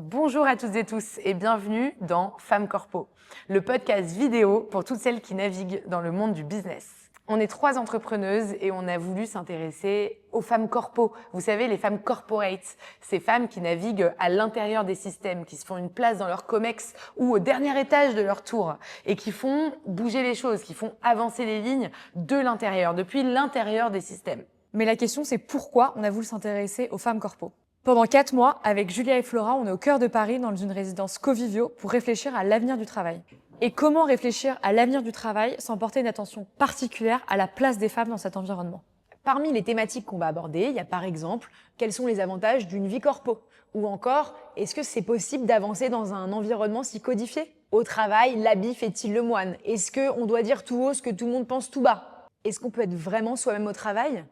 Bonjour à toutes et tous et bienvenue dans Femmes Corpo, le podcast vidéo pour toutes celles qui naviguent dans le monde du business. On est 3 entrepreneuses et on a voulu s'intéresser aux femmes corpo. Vous savez, les femmes corporate, ces femmes qui naviguent à l'intérieur des systèmes, qui se font une place dans leur comex ou au dernier étage de leur tour et qui font bouger les choses, qui font avancer les lignes de l'intérieur, depuis l'intérieur des systèmes. Mais la question, c'est pourquoi on a voulu s'intéresser aux femmes corpo. Pendant 4 mois, avec Julia et Flora, on est au cœur de Paris dans une résidence Covivio pour réfléchir à l'avenir du travail. Et comment réfléchir à l'avenir du travail sans porter une attention particulière à la place des femmes dans cet environnement? Parmi les thématiques qu'on va aborder, il y a par exemple, quels sont les avantages d'une vie corpo? Ou encore, est-ce que c'est possible d'avancer dans un environnement si codifié? Au travail, l'habit fait-il le moine? Est-ce qu'on doit dire tout haut ce que tout le monde pense tout bas? Est-ce qu'on peut être vraiment soi-même au travail?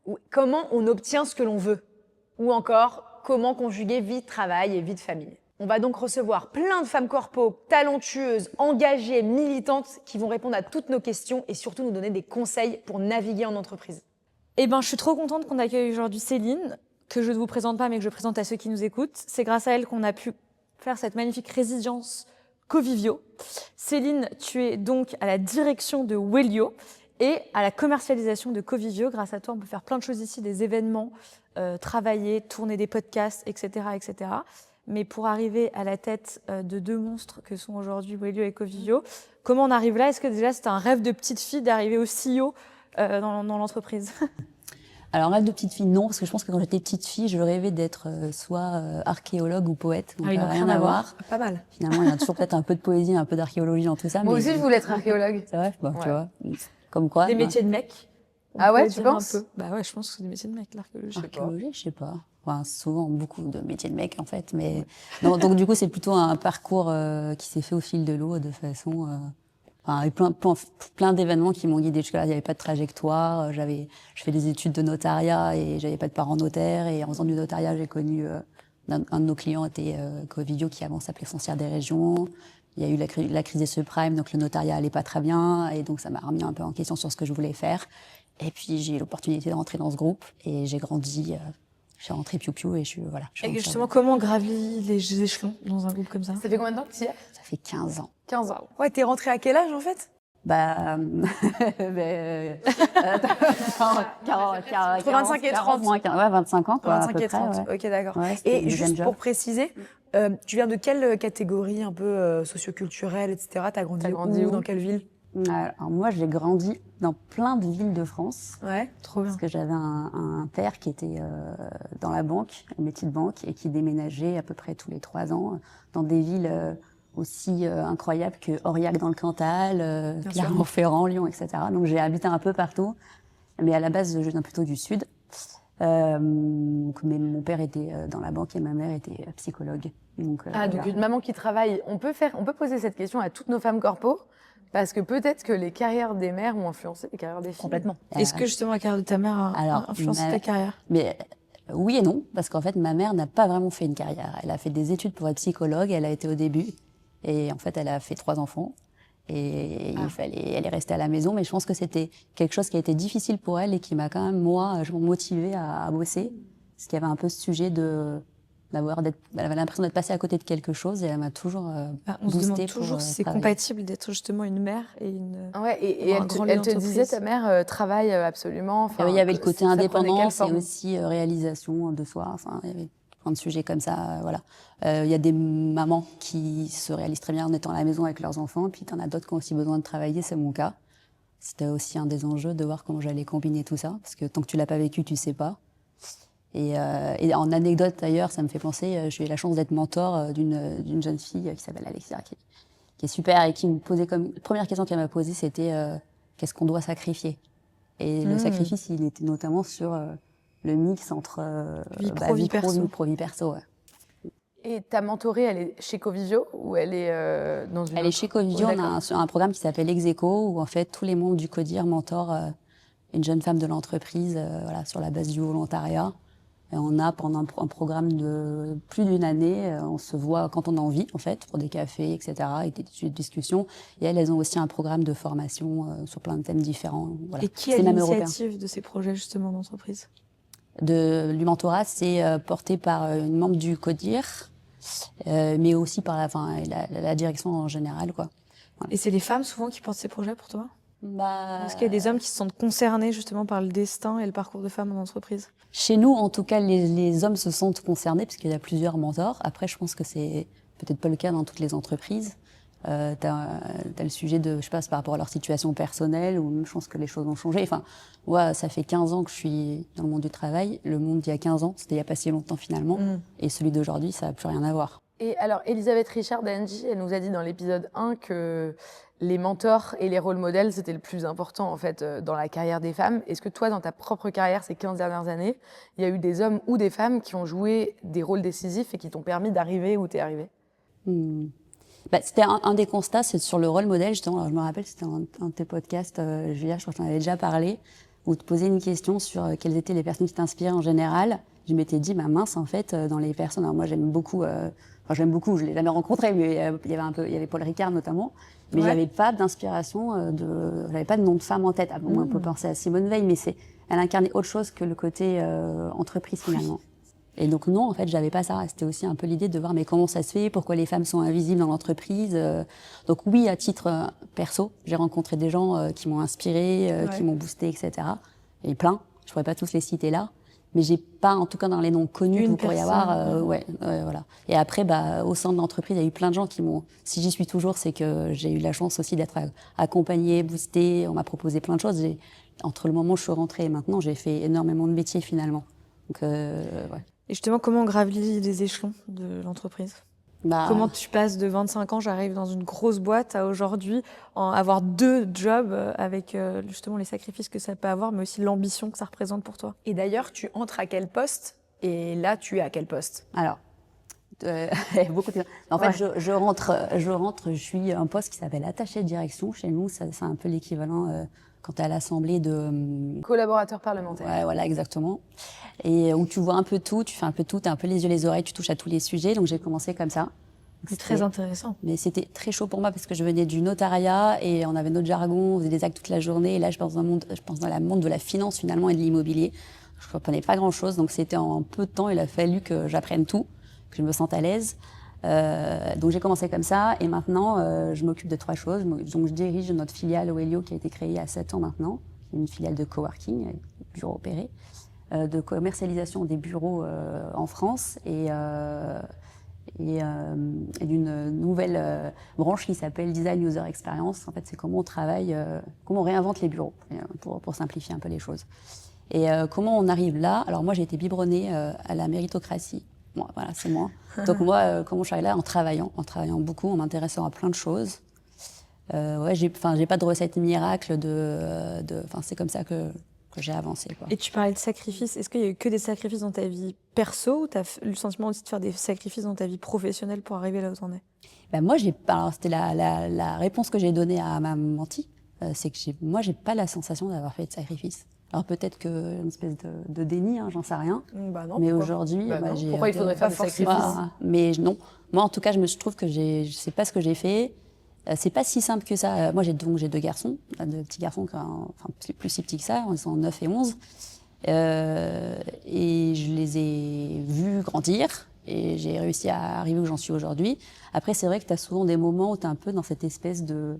Ou comment on obtient ce que l'on veut? Ou encore, comment conjuguer vie de travail et vie de famille? On va donc recevoir plein de femmes corpo, talentueuses, engagées, militantes, qui vont répondre à toutes nos questions et surtout nous donner des conseils pour naviguer en entreprise. Je suis trop contente qu'on accueille aujourd'hui Céline, que je ne vous présente pas mais que je présente à ceux qui nous écoutent. C'est grâce à elle qu'on a pu faire cette magnifique résidence Covivio. Céline, tu es donc à la direction de Wellio et à la commercialisation de Covivio. Grâce à toi, on peut faire plein de choses ici, des événements, travailler, tourner des podcasts, etc., etc. Mais pour arriver à la tête de 2 monstres que sont aujourd'hui Wellio et Covivio, comment on arrive là? Est-ce que déjà c'était un rêve de petite fille d'arriver au CEO dans l'entreprise? Alors, rêve de petite fille, non, parce que je pense que quand j'étais petite fille, je rêvais d'être soit archéologue ou poète. Donc, ils n'ont rien à voir. Pas mal. Finalement, il y a toujours peut-être un peu de poésie, un peu d'archéologie dans tout ça. Moi mais aussi, je voulais être archéologue. c'est vrai, Ouais. tu vois. Comme quoi. Des métiers de mecs. Ah ouais, On peut tu dire un penses? peu. Bah ouais, je pense que c'est des métiers de mecs, l'archéologie. Archéologie, je sais pas. Enfin, souvent beaucoup de métiers de mecs, en fait. Mais non, donc du coup, c'est plutôt un parcours qui s'est fait au fil de l'eau, de façon. Enfin, il y a eu plein d'événements qui m'ont guidée jusque-là. Il n'y avait pas de trajectoire. Je fais des études de notariat et j'avais pas de parents notaires. Et en faisant du notariat, j'ai connu un de nos clients était Covivio, qui avant s'appelait Foncière des Régions. Il y a eu la crise des subprimes, donc le notariat allait pas très bien. Et donc, ça m'a remis un peu en question sur ce que je voulais faire. Et puis, j'ai eu l'opportunité de rentrer dans ce groupe et j'ai grandi. Je suis rentrée piou-piou et je suis, voilà. Et justement, comment on gravit les échelons dans un groupe comme ça? Ça fait combien de temps que tu y es? Ça fait 15 ans. 15 ans. Ouais, t'es rentrée à quel âge en fait? Bah, 25 et 30. Ouais, 25 ans, quoi. 25 à peu et près, 30, ouais. ok d'accord. Ouais, c'était Et le juste deuxième job. pour préciser, tu viens de quelle catégorie un peu socioculturelle, etc. T'as grandi où? Dans quelle ville? Alors, moi, j'ai grandi dans plein de villes de France. Ouais. Trop bien. Parce que j'avais un père qui était dans la banque, un métier de banque, et qui déménageait à peu près tous les 3 ans dans des villes aussi incroyables que Aurillac dans le Cantal, Clermont-Ferrand, Lyon, etc. Donc j'ai habité un peu partout, mais à la base, je viens plutôt du Sud. Mais mon père était dans la banque et ma mère était psychologue. Donc, Donc voilà. une maman qui travaille, on peut poser cette question à toutes nos femmes corpo, parce que peut-être que les carrières des mères ont influencé les carrières des filles. Complètement. Est-ce que justement la carrière de ta mère a influencé ta carrière? Mais oui et non, parce qu'en fait, ma mère n'a pas vraiment fait une carrière. Elle a fait des études pour être psychologue, elle a été au début, et en fait, elle a fait 3 enfants. Et elle est restée à la maison, mais je pense que c'était quelque chose qui a été difficile pour elle et qui m'a quand même, moi, je motivée à bosser. Parce qu'il y avait un peu ce sujet elle avait l'impression d'être passée à côté de quelque chose et elle m'a toujours On se boostée demande toujours si c'est travailler. compatible d'être justement une mère et une... Ouais, et Pour un elle te, grand lieu elle te disait, d'entreprise. ta mère travaille absolument. Et oui, il y avait le côté ça prenait quelle indépendance et forme? aussi réalisation de soi. Enfin, il y avait plein de sujets comme ça. Voilà. Il y a des mamans qui se réalisent très bien en étant à la maison avec leurs enfants, puis il y en a d'autres qui ont aussi besoin de travailler. C'est mon cas. C'était aussi un des enjeux de voir comment j'allais combiner tout ça, parce que tant que tu l'as pas vécu, tu sais pas. Et en anecdote d'ailleurs, ça me fait penser, j'ai eu la chance d'être mentor d'une jeune fille qui s'appelle Alexia, qui est super et qui me posait la première question qu'elle m'a posée, c'était qu'est-ce qu'on doit sacrifier? Et le sacrifice, il était notamment sur le mix entre Vie pro, vie perso. vie pro, vie perso. Ouais. Et ta mentorée, elle est chez Covivio ou elle est dans une Elle est autre... chez Covivio, Oh, on a un programme qui s'appelle Execo, où en fait tous les membres du CODIR mentorent une jeune femme de l'entreprise, voilà, sur la base du volontariat. Et on a pendant un programme de plus d'une année, on se voit quand on a envie, en fait, pour des cafés, etc., et des discussions. Et elles ont aussi un programme de formation sur plein de thèmes différents. Voilà. Et qui a C'est même européen. l'initiative de ces projets justement d'entreprise? Du mentorat, c'est porté par une membre du CODIR mais aussi par la direction en général, quoi. Et c'est les femmes souvent qui portent ces projets pour toi? Bah, Est-ce qu'il y a des hommes qui se sentent concernés justement par le destin et le parcours de femmes en entreprise? chez nous, en tout cas, les hommes se sentent concernés parce qu'il y a plusieurs mentors. Après, je pense que c'est peut-être pas le cas dans toutes les entreprises. T'as le sujet de, je sais pas, c'est par rapport à leur situation personnelle ou même, je pense que les choses ont changé. Enfin, moi, ça fait 15 ans que je suis dans le monde du travail. Le monde d'il y a 15 ans, c'était il y a pas si longtemps finalement. Et celui d'aujourd'hui, ça n'a plus rien à voir. Et alors, Elisabeth Richard d'Angie, elle nous a dit dans l'épisode 1 que les mentors et les rôles modèles, c'était le plus important en fait dans la carrière des femmes. Est-ce que toi, dans ta propre carrière, ces 15 dernières années, il y a eu des hommes ou des femmes qui ont joué des rôles décisifs et qui t'ont permis d'arriver où t'es arrivée? Bah, c'était un des constats, c'est sur le rôle modèle, justement. Alors, je me rappelle, c'était un de tes podcasts, Julia, je crois que tu en avais déjà parlé, où tu posais une question sur quelles étaient les personnes qui t'inspiraient en général. Je m'étais dit, bah mince, en fait, dans les personnes, alors moi j'aime beaucoup, je l'ai jamais rencontré, mais il y avait Paul Ricard notamment, mais j'avais pas d'inspiration, j'avais pas de nom de femme en tête. Ah, bon, on peut penser à Simone Veil, mais elle incarnait autre chose que le côté entreprise finalement. Et donc non, en fait, j'avais pas ça. C'était aussi un peu l'idée de voir mais comment ça se fait, pourquoi les femmes sont invisibles dans l'entreprise. Donc oui, à titre perso, j'ai rencontré des gens qui m'ont inspiré, qui m'ont boosté, etc. Et plein. Je pourrais pas tous les citer là, mais j'ai pas, en tout cas dans les noms connus, vous pourriez avoir. Voilà. Et après, bah, au sein de l'entreprise, il y a eu plein de gens qui m'ont. Si j'y suis toujours, c'est que j'ai eu la chance aussi d'être accompagnée, boostée. On m'a proposé plein de choses. Entre le moment où je suis rentrée et maintenant, j'ai fait énormément de métiers finalement. Donc ouais. Et justement, comment on gravit les échelons de l'entreprise? Bah, Comment tu passes de 25 ans, j'arrive dans une grosse boîte, à aujourd'hui avoir 2 jobs avec justement les sacrifices que ça peut avoir, mais aussi l'ambition que ça représente pour toi? Et d'ailleurs, tu entres à quel poste? Et là, tu es à quel poste? Alors, beaucoup de... En fait, je rentre, je suis un poste qui s'appelle attaché de direction. Chez nous, c'est un peu l'équivalent quand tu es à l'Assemblée de... Collaborateur parlementaire. Ouais, voilà, exactement. Et où tu vois un peu tout, tu fais un peu tout, tu as un peu les yeux, les oreilles, tu touches à tous les sujets. Donc j'ai commencé comme ça. C'est très intéressant. Mais c'était très chaud pour moi parce que je venais du notariat et on avait notre jargon, on faisait des actes toute la journée. Et là, je pense dans le monde de la finance finalement et de l'immobilier. Je ne comprenais pas grand-chose. Donc c'était en peu de temps, il a fallu que j'apprenne tout, que je me sente à l'aise. Donc j'ai commencé comme ça et maintenant je m'occupe de 3 choses. Donc je dirige notre filiale Oelio qui a été créée il y a 7 ans maintenant, une filiale de coworking, bureau opéré, de commercialisation des bureaux en France et d'une nouvelle branche qui s'appelle Design User Experience. En fait, c'est comment on travaille, comment on réinvente les bureaux, pour simplifier un peu les choses. Et comment on arrive là? Alors moi, j'ai été biberonnée à la méritocratie. Bon, voilà, c'est moi. Donc moi, comment je suis arrivée là? En travaillant beaucoup, en m'intéressant à plein de choses. Ouais, j'ai pas de recette miracle c'est comme ça que j'ai avancé, quoi. Et tu parlais de sacrifices. Est-ce qu'il y a eu que des sacrifices dans ta vie perso ou tu as eu le sentiment aussi de faire des sacrifices dans ta vie professionnelle pour arriver là où tu en es? Ben moi, alors c'était la réponse que j'ai donnée à ma mentie, c'est que moi, j'ai pas la sensation d'avoir fait de sacrifices. Alors peut-être que une espèce de déni, hein, j'en sais rien. Bah non, mais pourquoi aujourd'hui, non. j'ai Pourquoi il faudrait faire des sacrifices? Mais non. Moi, en tout cas, je trouve que je sais pas ce que j'ai fait. C'est pas si simple que ça. Moi, j'ai 2 garçons, 2 petits garçons, plus si petits que ça, ils sont 9 et 11. Et je les ai vus grandir et j'ai réussi à arriver où j'en suis aujourd'hui. Après, c'est vrai que tu as souvent des moments où tu es un peu dans cette espèce de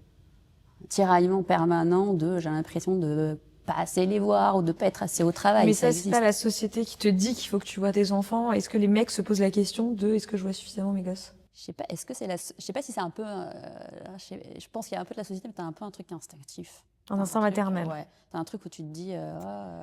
tiraillement permanent j'ai l'impression de pas assez les voir ou de pas être assez au travail. Mais ça c'est pas la société qui te dit qu'il faut que tu vois tes enfants. Est-ce que les mecs se posent la question de est-ce que je vois suffisamment mes gosses? Je sais pas, je sais pas si c'est un peu... je pense qu'il y a un peu de la société, mais t'as un peu un truc instinctif. Un instinct maternel. Ouais, t'as un truc où tu te dis...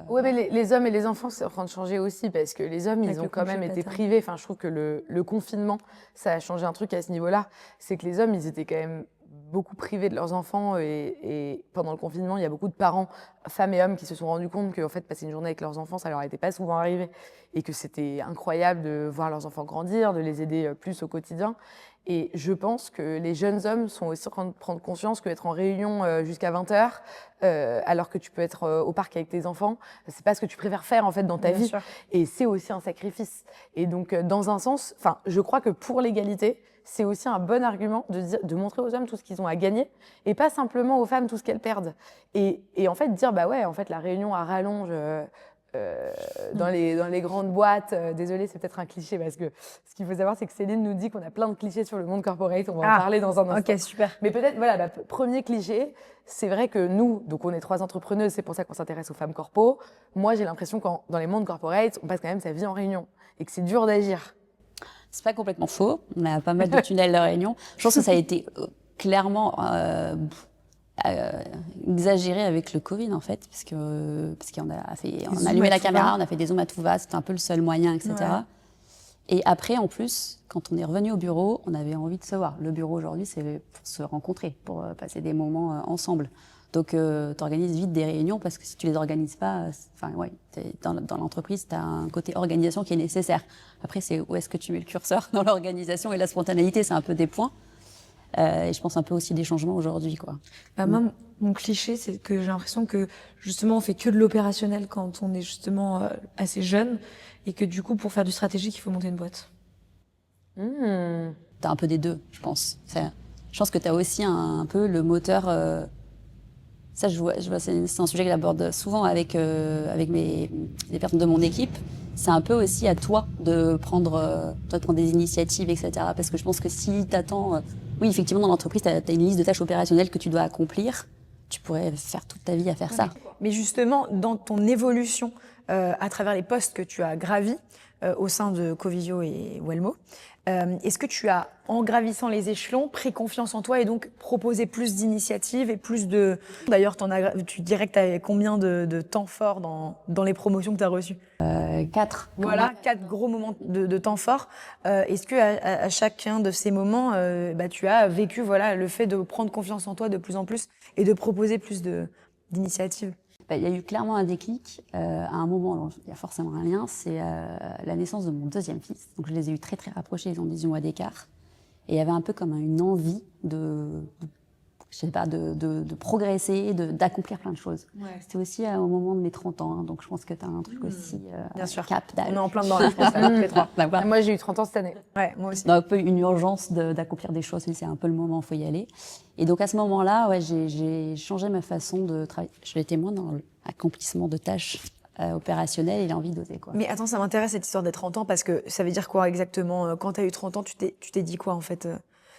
Ouais, mais les hommes et les enfants, c'est en train de changer aussi, parce que les hommes, ils ont quand même été privés. Enfin, je trouve que le confinement, ça a changé un truc à ce niveau-là. C'est que les hommes, ils étaient quand même beaucoup privés de leurs enfants et pendant le confinement, il y a beaucoup de parents, femmes et hommes, qui se sont rendus compte qu'en fait, passer une journée avec leurs enfants, ça leur était pas souvent arrivé et que c'était incroyable de voir leurs enfants grandir, de les aider plus au quotidien. Et je pense que les jeunes hommes sont aussi en train de prendre conscience qu'être en réunion jusqu'à 20h, alors que tu peux être au parc avec tes enfants, c'est pas ce que tu préfères faire en fait dans ta vie. Sûr. Et c'est aussi un sacrifice. Et donc, dans un sens, je crois que pour l'égalité, c'est aussi un bon argument de montrer aux hommes tout ce qu'ils ont à gagner et pas simplement aux femmes tout ce qu'elles perdent. Et en fait, dire, bah ouais, en fait, la réunion à rallonge dans les grandes boîtes. Désolée, c'est peut-être un cliché parce que ce qu'il faut savoir, c'est que Céline nous dit qu'on a plein de clichés sur le monde corporate. On va en parler dans un instant. Ok, super. Mais peut-être, voilà, premier cliché, c'est vrai que nous, donc on est 3 entrepreneuses, c'est pour ça qu'on s'intéresse aux femmes corpo. Moi, j'ai l'impression que dans les mondes corporate, on passe quand même sa vie en réunion et que c'est dur d'agir. C'est pas complètement faux. On a pas mal de tunnels de réunion. Je pense que ça a été clairement exagéré avec le Covid en fait, parce qu'on a allumé la caméra, on a fait des zooms à tout va, c'était un peu le seul moyen, etc. Ouais. Et après, en plus, quand on est revenu au bureau, on avait envie de se voir. Le bureau aujourd'hui, c'est pour se rencontrer, pour passer des moments ensemble. Donc, tu organises vite des réunions parce que si tu les organises pas, dans l'entreprise, tu as un côté organisation qui est nécessaire. Après, c'est où est-ce que tu mets le curseur dans l'organisation et la spontanéité, c'est un peu des points. Et je pense un peu aussi des changements aujourd'hui, quoi. Moi, mon cliché, c'est que j'ai l'impression que justement, on fait que de l'opérationnel quand on est justement assez jeune et que du coup, pour faire du stratégique, il faut monter une boîte. T'as un peu des deux, je pense. Je pense que t'as aussi un peu le moteur. Ça, je vois, c'est un sujet que j'aborde souvent avec les personnes de mon équipe. C'est un peu aussi à toi de prendre des initiatives, etc. Parce que je pense que si t'attends, oui, effectivement, dans l'entreprise, t'as une liste de tâches opérationnelles que tu dois accomplir. Tu pourrais faire toute ta vie à faire ça. Mais justement, dans ton évolution, à travers les postes que tu as gravis au sein de Covivio et Wellmo, est-ce que tu as, en gravissant les échelons, pris confiance en toi et donc proposé plus d'initiatives et plus de... D'ailleurs, tu dirais que tu as combien de temps fort dans les promotions que tu as reçues 4. Voilà, 4 gros moments de temps fort. Est-ce que à chacun de ces moments, tu as vécu le fait de prendre confiance en toi de plus en plus et de proposer plus d'initiatives? Il y a eu clairement un déclic à un moment, il y a forcément un lien, c'est la naissance de mon deuxième fils. Donc je les ai eus très très rapprochés, ils ont 18 mois d'écart. Et il y avait un peu comme une envie de progresser, d'accomplir plein de choses. Ouais. C'était aussi au moment de mes 30 ans, hein, donc je pense que tu as un truc aussi bien sûr. Cap d'âge. On est en plein dedans, je pense, tous les trois. Moi j'ai eu 30 ans cette année. Ouais, moi aussi. Donc, un peu une urgence d'accomplir des choses, c'est un peu le moment, il faut y aller. Et donc à ce moment-là, j'ai changé ma façon de travailler. J'étais moins dans l'accomplissement de tâches opérationnelles et l'envie d'oser, quoi. Mais attends, ça m'intéresse cette histoire des 30 ans parce que ça veut dire quoi exactement? Quand tu as eu 30 ans, tu t'es dit quoi en fait?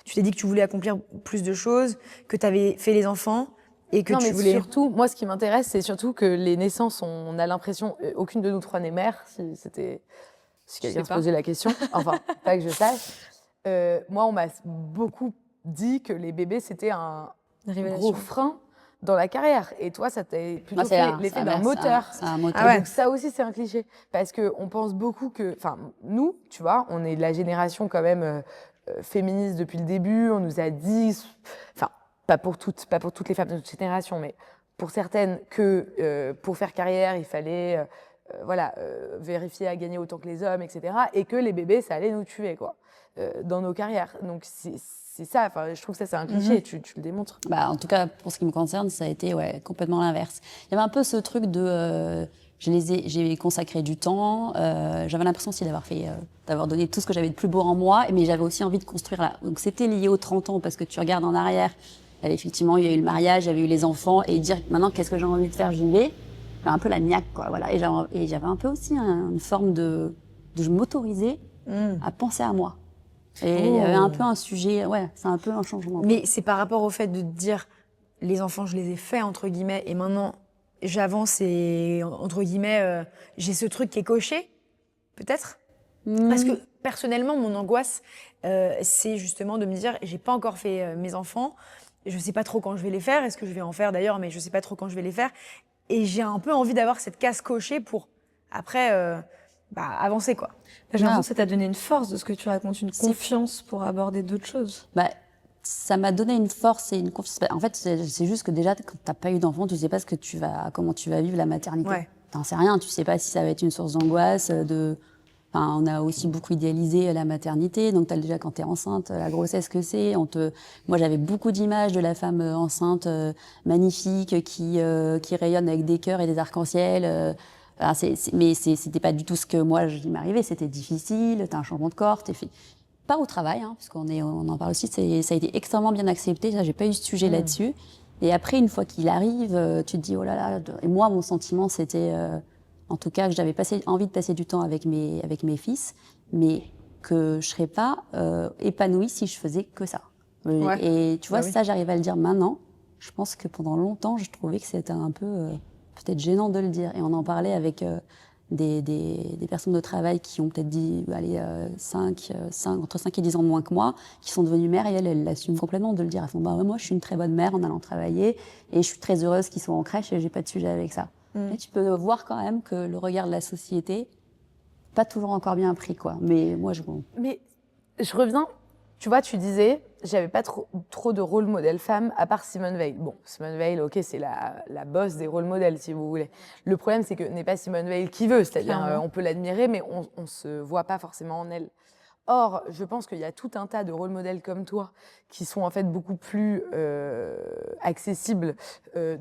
Tu t'es dit que tu voulais accomplir plus de choses, que tu avais fait les enfants et que tu voulais... Surtout, moi ce qui m'intéresse, c'est surtout que les naissances, on a l'impression, aucune de nous trois n'est mère, si quelqu'un se posait la question, enfin, pas que je sache. Moi, on m'a beaucoup dit que les bébés, c'était un gros frein dans la carrière. Et toi, ça t'a plutôt fait l'effet d'un moteur. C'est un moteur. Donc ça aussi, c'est un cliché. Parce qu'on pense beaucoup que... Enfin, nous, tu vois, on est de la génération quand même féministe depuis le début. On nous a dit... Enfin, pas pour toutes les femmes de notre génération, mais pour certaines, que pour faire carrière, il fallait... vérifier à gagner autant que les hommes, etc. Et que les bébés, ça allait nous tuer, quoi, dans nos carrières. Donc, c'est ça, enfin, je trouve que ça, c'est un cliché, tu le démontres. En tout cas, pour ce qui me concerne, ça a été complètement l'inverse. Il y avait un peu ce truc de... j'ai consacré du temps, j'avais l'impression aussi d'avoir donné tout ce que j'avais de plus beau en moi, mais j'avais aussi envie de construire là. Donc, c'était lié aux 30 ans, parce que tu regardes en arrière, effectivement, il y a eu le mariage, il y avait eu les enfants, et dire maintenant, qu'est-ce que j'ai envie de faire, j'y vais. Un peu la niaque, quoi, voilà. Et j'avais un peu aussi une forme de m'autoriser à penser à moi. Et il y avait un peu un sujet, c'est un peu un changement. Mais c'est par rapport au fait de dire, les enfants, je les ai faits, entre guillemets, et maintenant, j'avance et, entre guillemets, j'ai ce truc qui est coché, peut-être? Parce que, personnellement, mon angoisse, c'est justement de me dire, j'ai pas encore fait mes enfants, je sais pas trop quand je vais les faire, est-ce que je vais en faire d'ailleurs, mais je sais pas trop quand je vais les faire. Et j'ai un peu envie d'avoir cette case cochée pour, après, avancer, quoi. J'ai l'impression que ça t'a donné une force de ce que tu racontes, une confiance pour aborder d'autres choses. Ça m'a donné une force et une confiance. En fait, c'est juste que déjà, quand t'as pas eu d'enfant, tu sais pas comment tu vas vivre la maternité. Ouais. T'en sais rien, tu sais pas si ça va être une source d'angoisse, on a aussi beaucoup idéalisé la maternité, donc déjà quand t'es enceinte, la grossesse que c'est. Moi, j'avais beaucoup d'images de la femme enceinte magnifique qui rayonne avec des cœurs et des arcs-en-ciel. Mais c'était pas du tout ce que moi il m'arrivait. C'était difficile. T'as un changement de corps, t'es fait. Pas au travail, hein, parce on en parle aussi. Ça a été extrêmement bien accepté. Ça, j'ai pas eu ce sujet là-dessus. Et après, une fois qu'il arrive, tu te dis oh là là. Et moi, mon sentiment, c'était en tout cas que j'avais envie de passer du temps avec mes fils, mais que je serais pas épanouie si je faisais que ça. Et tu vois, ça j'arrive à le dire maintenant. Je pense que pendant longtemps, je trouvais que c'était un peu peut-être gênant de le dire. Et on en parlait avec des personnes de travail qui ont peut-être dit entre 5 et 10 ans de moins que moi, qui sont devenues mères, et elles l'assument complètement de le dire. Elles font, moi je suis une très bonne mère en allant travailler et je suis très heureuse qu'ils soient en crèche et j'ai pas de sujet avec ça. Et tu peux voir quand même que le regard de la société, pas toujours encore bien pris, quoi. Mais moi Mais je reviens, tu vois, tu disais, j'avais pas trop de rôle modèle femme à part Simone Veil. Bon, Simone Veil, ok, c'est la boss des rôles modèles, si vous voulez. Le problème, c'est que n'est pas Simone Veil qui veut, c'est-à-dire on peut l'admirer, mais on se voit pas forcément en elle. Or, je pense qu'il y a tout un tas de rôles modèles comme toi qui sont en fait beaucoup plus accessibles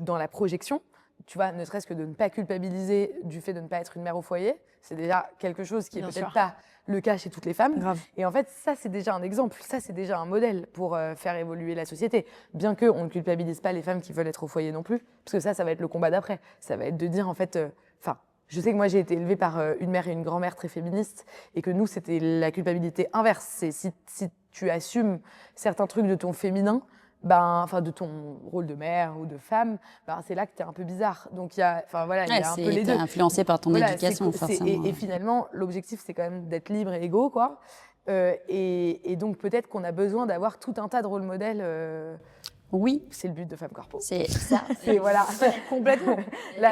dans la projection. Tu vois, ne serait-ce que de ne pas culpabiliser du fait de ne pas être une mère au foyer, c'est déjà quelque chose qui est peut-être pas le cas chez toutes les femmes. Grave. Et en fait, ça, c'est déjà un exemple, ça, c'est déjà un modèle pour faire évoluer la société. Bien qu'on ne culpabilise pas les femmes qui veulent être au foyer non plus, parce que ça va être le combat d'après. Ça va être de dire, en fait, je sais que moi, j'ai été élevée par une mère et une grand-mère très féministes, et que nous, c'était la culpabilité inverse. C'est si tu assumes certains trucs de ton féminin, de ton rôle de mère ou de femme, c'est là que t'es un peu bizarre. Donc il y a un peu les deux. T'es influencé par ton éducation, forcément. Et finalement, l'objectif, c'est quand même d'être libre et égaux, quoi. Et donc peut-être qu'on a besoin d'avoir tout un tas de rôles modèles. Oui, c'est le but de Femme Corpo. c'est ça. Et voilà, complètement.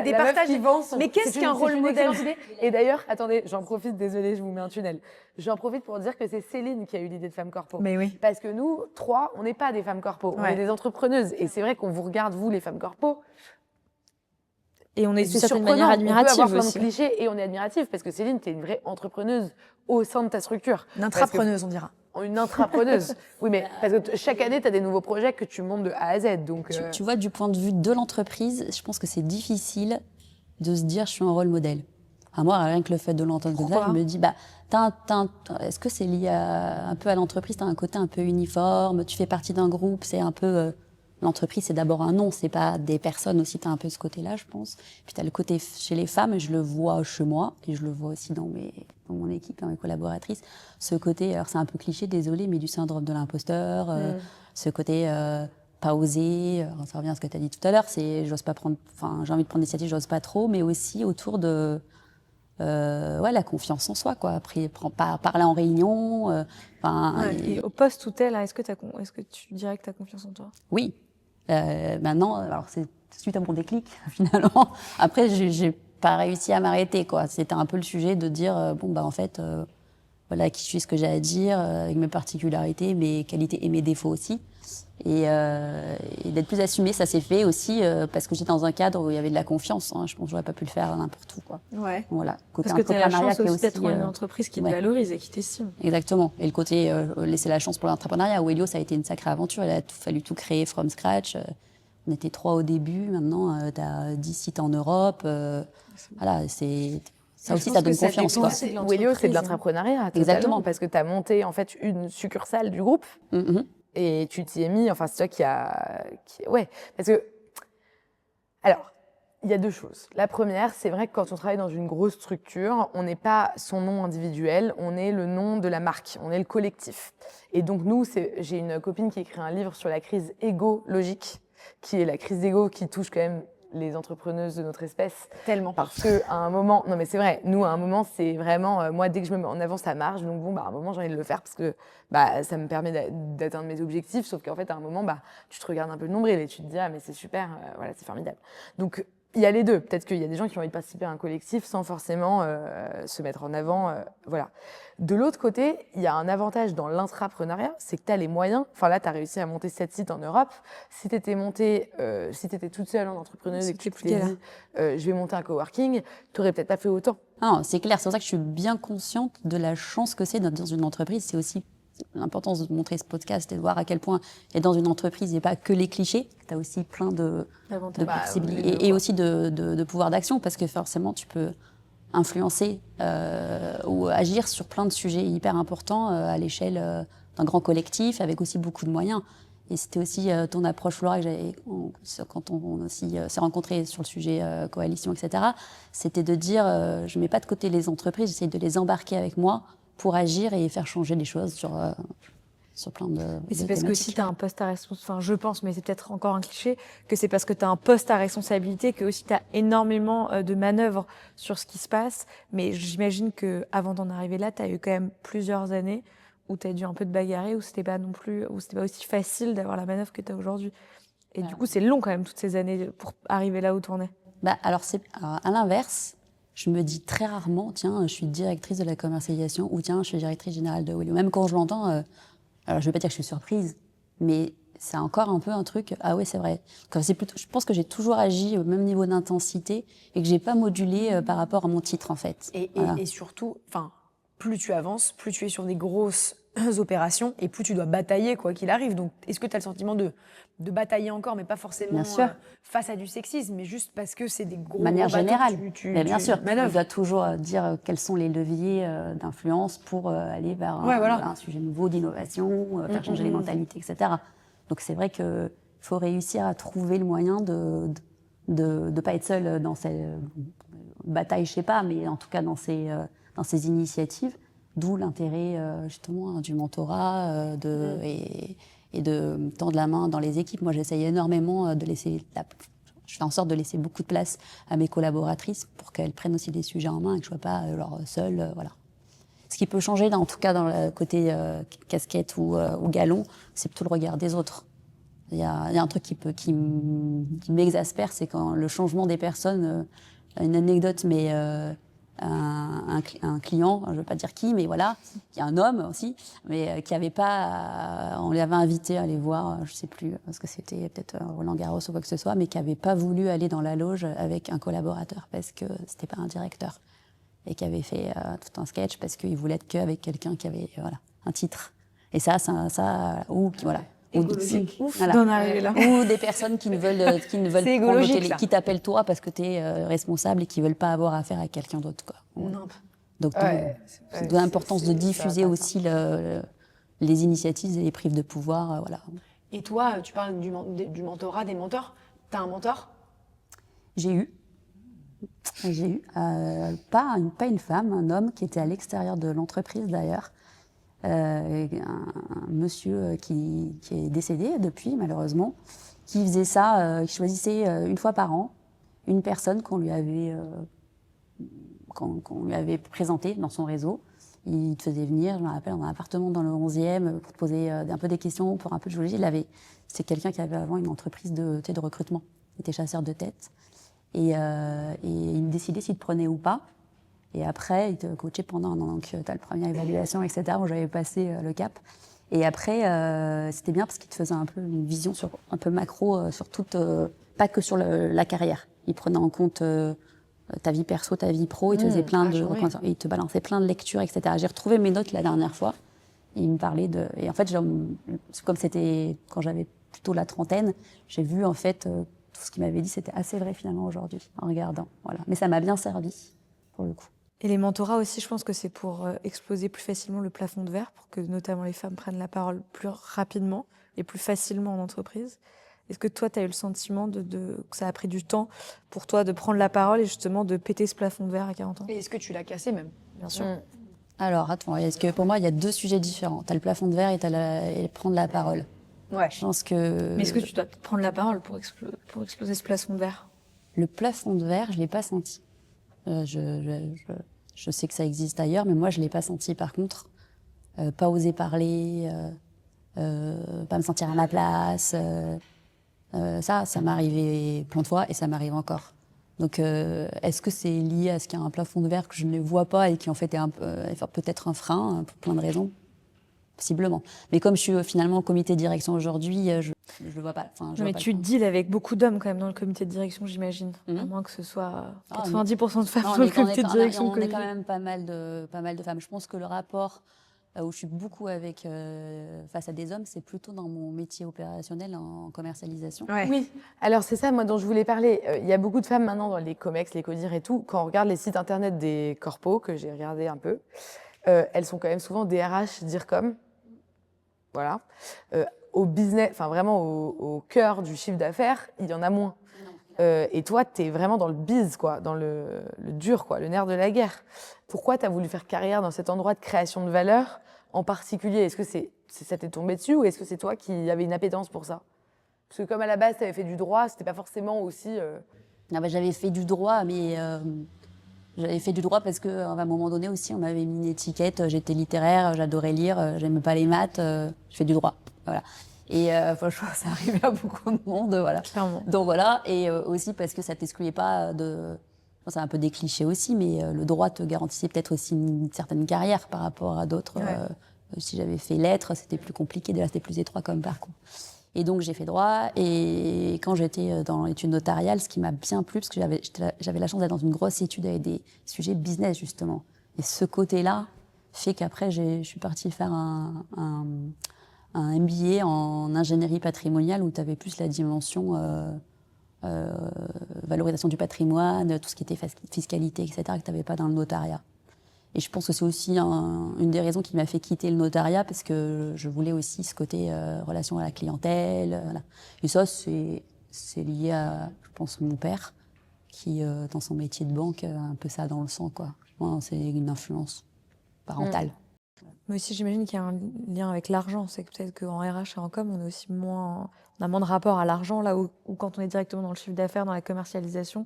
Des partages qui vend son... Mais qu'est-ce qu'un rôle modèle? Et d'ailleurs, attendez, j'en profite, désolée, je vous mets un tunnel. J'en profite pour dire que c'est Céline qui a eu l'idée de Femme Corpo. Mais oui. Parce que nous, 3, on n'est pas des femmes corpo, on est des entrepreneuses. Et c'est vrai qu'on vous regarde, vous, les femmes corpo. Et on est d'une certaine surprenant. manière admirative on peut avoir aussi. plein de clichés et on est admirative parce que Céline, t'es une vraie entrepreneuse au sein de ta structure. Une intrapreneuse, on dira. Une intrapreneuse. Oui, mais parce que chaque année, tu as des nouveaux projets que tu montes de A à Z. Donc, tu vois, du point de vue de l'entreprise, je pense que c'est difficile de se dire je suis un rôle modèle. Moi, rien que le fait de l'entendre comme ça, je me dis, est-ce que c'est lié un peu à l'entreprise? Tu as un côté un peu uniforme, tu fais partie d'un groupe, c'est un peu... L'entreprise, c'est d'abord un nom, c'est pas des personnes aussi, tu as un peu ce côté-là, je pense. Puis tu as le côté chez les femmes, et je le vois chez moi, et je le vois aussi dans mon équipe, dans mes collaboratrices. Ce côté, alors c'est un peu cliché, désolé, mais du syndrome de l'imposteur, ce côté pas oser, ça revient à ce que tu as dit tout à l'heure, c'est j'ai envie de prendre l'initiative, j'ose pas trop, mais aussi autour de la confiance en soi, quoi. Après, parler en réunion. Et au poste où t'es là, est-ce que tu dirais que tu as confiance en toi? Oui. Maintenant, alors c'est suite à mon déclic, finalement. Après, j'ai pas réussi à m'arrêter, quoi. C'était un peu le sujet de dire, en fait, voilà qui je suis, ce que j'ai à dire, avec mes particularités, mes qualités et mes défauts aussi. Et d'être plus assumée, ça s'est fait aussi parce que j'étais dans un cadre où il y avait de la confiance. Je pense que j'aurais pas pu le faire n'importe où, quoi. Ouais. Voilà. Parce que tu as la chance aussi d'être une entreprise qui te valorise et qui t'estime. Exactement. Et le côté laisser la chance pour l'entrepreneuriat. Où Elio, ça a été une sacrée aventure. Il a fallu tout créer from scratch. On était 3 au début. Maintenant, tu as 10 sites en Europe. Voilà, c'est... Ça aussi, ça donne confiance, quoi. Elio, c'est de l'entrepreneuriat. Exactement. Parce que tu as monté, en fait, une succursale du groupe. Et tu t'y es mis, c'est toi qui a... Ouais, parce que... Alors, il y a 2 choses. La première, c'est vrai que quand on travaille dans une grosse structure, on n'est pas son nom individuel, on est le nom de la marque, on est le collectif. Et donc nous, j'ai une copine qui écrit un livre sur la crise égo-logique, qui est la crise d'ego qui touche quand même les entrepreneuses de notre espèce. Tellement. Parce que à un moment, non mais c'est vrai, nous à un moment c'est vraiment, moi dès que je me mets en avant ça marche, donc à un moment j'ai envie de le faire parce que ça me permet d'atteindre mes objectifs, sauf qu'en fait à un moment tu te regardes un peu le nombril et tu te dis mais c'est super, voilà c'est formidable. Donc il y a les deux, peut-être qu'il y a des gens qui ont envie de participer à un collectif sans forcément se mettre en avant, voilà. De l'autre côté, il y a un avantage dans l'intrapreneuriat, c'est que tu as les moyens. Enfin là, tu as réussi à monter 7 sites en Europe. Si tu étais toute seule en entrepreneuse et que tu t'es dit je vais monter un coworking, tu n'aurais peut-être pas fait autant. Non, c'est clair, c'est pour ça que je suis bien consciente de la chance que c'est d'être dans une entreprise. C'est aussi l'importance de montrer ce podcast et de voir à quel point être dans une entreprise, il n'y a pas que les clichés. Tu as aussi plein de possibilités et aussi de pouvoir d'action parce que forcément, tu peux influencer ou agir sur plein de sujets hyper importants à l'échelle d'un grand collectif avec aussi beaucoup de moyens. Et c'était aussi ton approche, Laura, quand on aussi s'est rencontrés sur le sujet coalition, etc. C'était de dire, je mets pas de côté les entreprises, j'essaie de les embarquer avec moi pour agir et faire changer les choses sur plein de Mais c'est parce que thématiques. si tu as un poste à responsabilité, enfin je pense, mais c'est peut-être encore un cliché, que c'est parce que tu as un poste à responsabilité que aussi tu as énormément de manœuvres sur ce qui se passe. Mais j'imagine que avant d'en arriver là, tu as eu quand même plusieurs années où tu as dû un peu te bagarrer, où c'était pas non plus, où c'était pas aussi facile d'avoir la manœuvre que tu as aujourd'hui. Et du coup, c'est long quand même toutes ces années pour arriver là où tu en es. Alors, à l'inverse, je me dis très rarement, tiens, je suis directrice de la commercialisation ou tiens, je suis directrice générale de Wellio. Même quand je l'entends, alors je ne vais pas dire que je suis surprise, mais c'est encore un peu un truc, ah ouais, c'est vrai. Je pense que j'ai toujours agi au même niveau d'intensité et que je n'ai pas modulé par rapport à mon titre, en fait. Et surtout, plus tu avances, plus tu es sur des grosses opérations et plus tu dois batailler quoi qu'il arrive. Donc, est-ce que tu as le sentiment de batailler encore, mais pas forcément Bien sûr. face à du sexisme, mais juste parce que c'est des gros De manière bateaux que générale. tu Bien sûr, manœuvres. on doit toujours dire quels sont les leviers d'influence pour aller vers un sujet nouveau d'innovation, faire changer les mentalités, etc. Donc c'est vrai qu'il faut réussir à trouver le moyen de ne pas être seul dans ces batailles, je sais pas, mais en tout cas dans ces initiatives, d'où l'intérêt justement du mentorat et de tendre la main dans les équipes. Moi, j'essaye énormément de laisser je fais en sorte de laisser beaucoup de place à mes collaboratrices pour qu'elles prennent aussi des sujets en main et que je ne sois pas seule. Voilà. Ce qui peut changer, en tout cas dans le côté casquette ou galon, c'est plutôt le regard des autres. Il y a un truc qui m'exaspère, c'est quand le changement des personnes, une anecdote, mais un client, je ne veux pas dire qui, mais voilà, qui est un homme aussi, mais qui n'avait pas, on l'avait invité à aller voir, je ne sais plus, parce que c'était peut-être Roland Garros ou quoi que ce soit, mais qui n'avait pas voulu aller dans la loge avec un collaborateur parce que ce n'était pas un directeur et qui avait fait tout un sketch parce qu'il voulait être qu'avec quelqu'un qui avait un titre. Et voilà. Écologique. Ouf Voilà. d'en arriver là. Ou des personnes qui ne veulent C'est écologique, ça. qui t'appellent toi parce que tu es responsable et qui ne veulent pas avoir affaire à quelqu'un d'autre. Donc, c'est de l'importance de diffuser aussi les initiatives et les prises de pouvoir. Voilà. Et toi, tu parles du mentorat, des mentors. T'as un mentor? J'ai eu pas une femme, un homme qui était à l'extérieur de l'entreprise d'ailleurs. Un monsieur qui est décédé depuis, malheureusement, qui faisait ça, qui choisissait une fois par an une personne qu'on lui avait présentée dans son réseau. Il te faisait venir, je me rappelle, dans un appartement dans le 11e pour te poser un peu des questions, pour un peu de géologie. C'est quelqu'un qui avait avant une entreprise de recrutement. Il était chasseur de tête. Et il décidait s'il te prenait ou pas. Et après, il te coachait pendant un an. Donc, tu as la première évaluation, etc. Moi, j'avais passé le cap. Et après, c'était bien parce qu'il te faisait un peu une vision un peu macro sur pas que sur la carrière. Il prenait en compte ta vie perso, ta vie pro. Il te faisait il te balançait plein de lectures, etc. J'ai retrouvé mes notes la dernière fois. Et il me parlait de... Et en fait, comme c'était quand j'avais plutôt la trentaine, j'ai vu en fait tout ce qu'il m'avait dit, c'était assez vrai finalement aujourd'hui, en regardant. Voilà. Mais ça m'a bien servi, pour le coup. Et les mentorats aussi, je pense que c'est pour exploser plus facilement le plafond de verre, pour que notamment les femmes prennent la parole plus rapidement et plus facilement en entreprise. Est-ce que toi, tu as eu le sentiment que ça a pris du temps pour toi de prendre la parole et justement de péter ce plafond de verre à 40 ans? Et est-ce que tu l'as cassé même? Bien sûr. Alors, attends, est-ce que pour moi, il y a deux sujets différents. Tu as le plafond de verre et prendre la parole. Ouais. Je pense que... Mais est-ce que tu dois prendre la parole pour exploser ce plafond de verre? Le plafond de verre, je ne l'ai pas senti. Je sais que ça existe ailleurs, mais moi, je ne l'ai pas senti. Par contre, pas oser parler, pas me sentir à ma place, ça m'est arrivé plein de fois et ça m'arrive encore. Donc, est-ce que c'est lié à ce qu'il y a un plafond de verre que je ne vois pas et qui en fait est peut-être un frein pour plein de raisons? Possiblement. Mais comme je suis finalement au comité de direction aujourd'hui, je le vois pas. Mais tu deals avec beaucoup d'hommes quand même dans le comité de direction, j'imagine. À moins que ce soit 90% de femmes dans le comité de direction. On est quand même pas mal de femmes. Je pense que le rapport où je suis beaucoup face à des hommes, c'est plutôt dans mon métier opérationnel en commercialisation. Ouais. Oui, alors c'est ça moi dont je voulais parler. Il y a beaucoup de femmes maintenant dans les comex, les codires et tout. Quand on regarde les sites internet des corpos, que j'ai regardé un peu, elles sont quand même souvent DRH, DIRCOM. voilà. Au business, enfin vraiment au cœur du chiffre d'affaires, il y en a moins. Et toi, tu es vraiment dans le biz, quoi, dans le dur, quoi, le nerf de la guerre. Pourquoi tu as voulu faire carrière dans cet endroit de création de valeur en particulier? Est-ce que ça t'est tombé dessus ou est-ce que c'est toi qui avais une appétence pour ça? Parce que comme à la base, tu avais fait du droit, c'était pas forcément aussi... Ah bah, j'avais fait du droit, mais j'avais fait du droit parce qu'à un moment donné aussi, on m'avait mis une étiquette. J'étais littéraire, j'adorais lire, j'aimais pas les maths, je fais du droit. Voilà. Et franchement, ça arrivait à beaucoup de monde, voilà. Clairement. Donc voilà, et aussi parce que ça t'excluait pas de... Bon, c'est un peu des clichés aussi, mais le droit te garantissait peut-être aussi une certaine carrière par rapport à d'autres. Ouais. Si j'avais fait lettres, c'était plus compliqué, déjà c'était plus étroit comme parcours. Et donc j'ai fait droit, et quand j'étais dans l'étude notariale, ce qui m'a bien plu, parce que j'avais la chance d'être dans une grosse étude avec des sujets business justement. Et ce côté-là fait qu'après je suis partie faire un MBA en ingénierie patrimoniale où tu avais plus la dimension valorisation du patrimoine, tout ce qui était fiscalité, etc., que tu n'avais pas dans le notariat. Et je pense que c'est aussi une des raisons qui m'a fait quitter le notariat, parce que je voulais aussi ce côté relation à la clientèle. Voilà. Et ça, c'est lié à, je pense, mon père, qui, dans son métier de banque, a un peu ça dans le sang, quoi. Moi, c'est une influence parentale. Mais aussi, j'imagine qu'il y a un lien avec l'argent. C'est que peut-être qu'en RH et en com, on est aussi moins, on a moins de rapport à l'argent, là où quand on est directement dans le chiffre d'affaires, dans la commercialisation,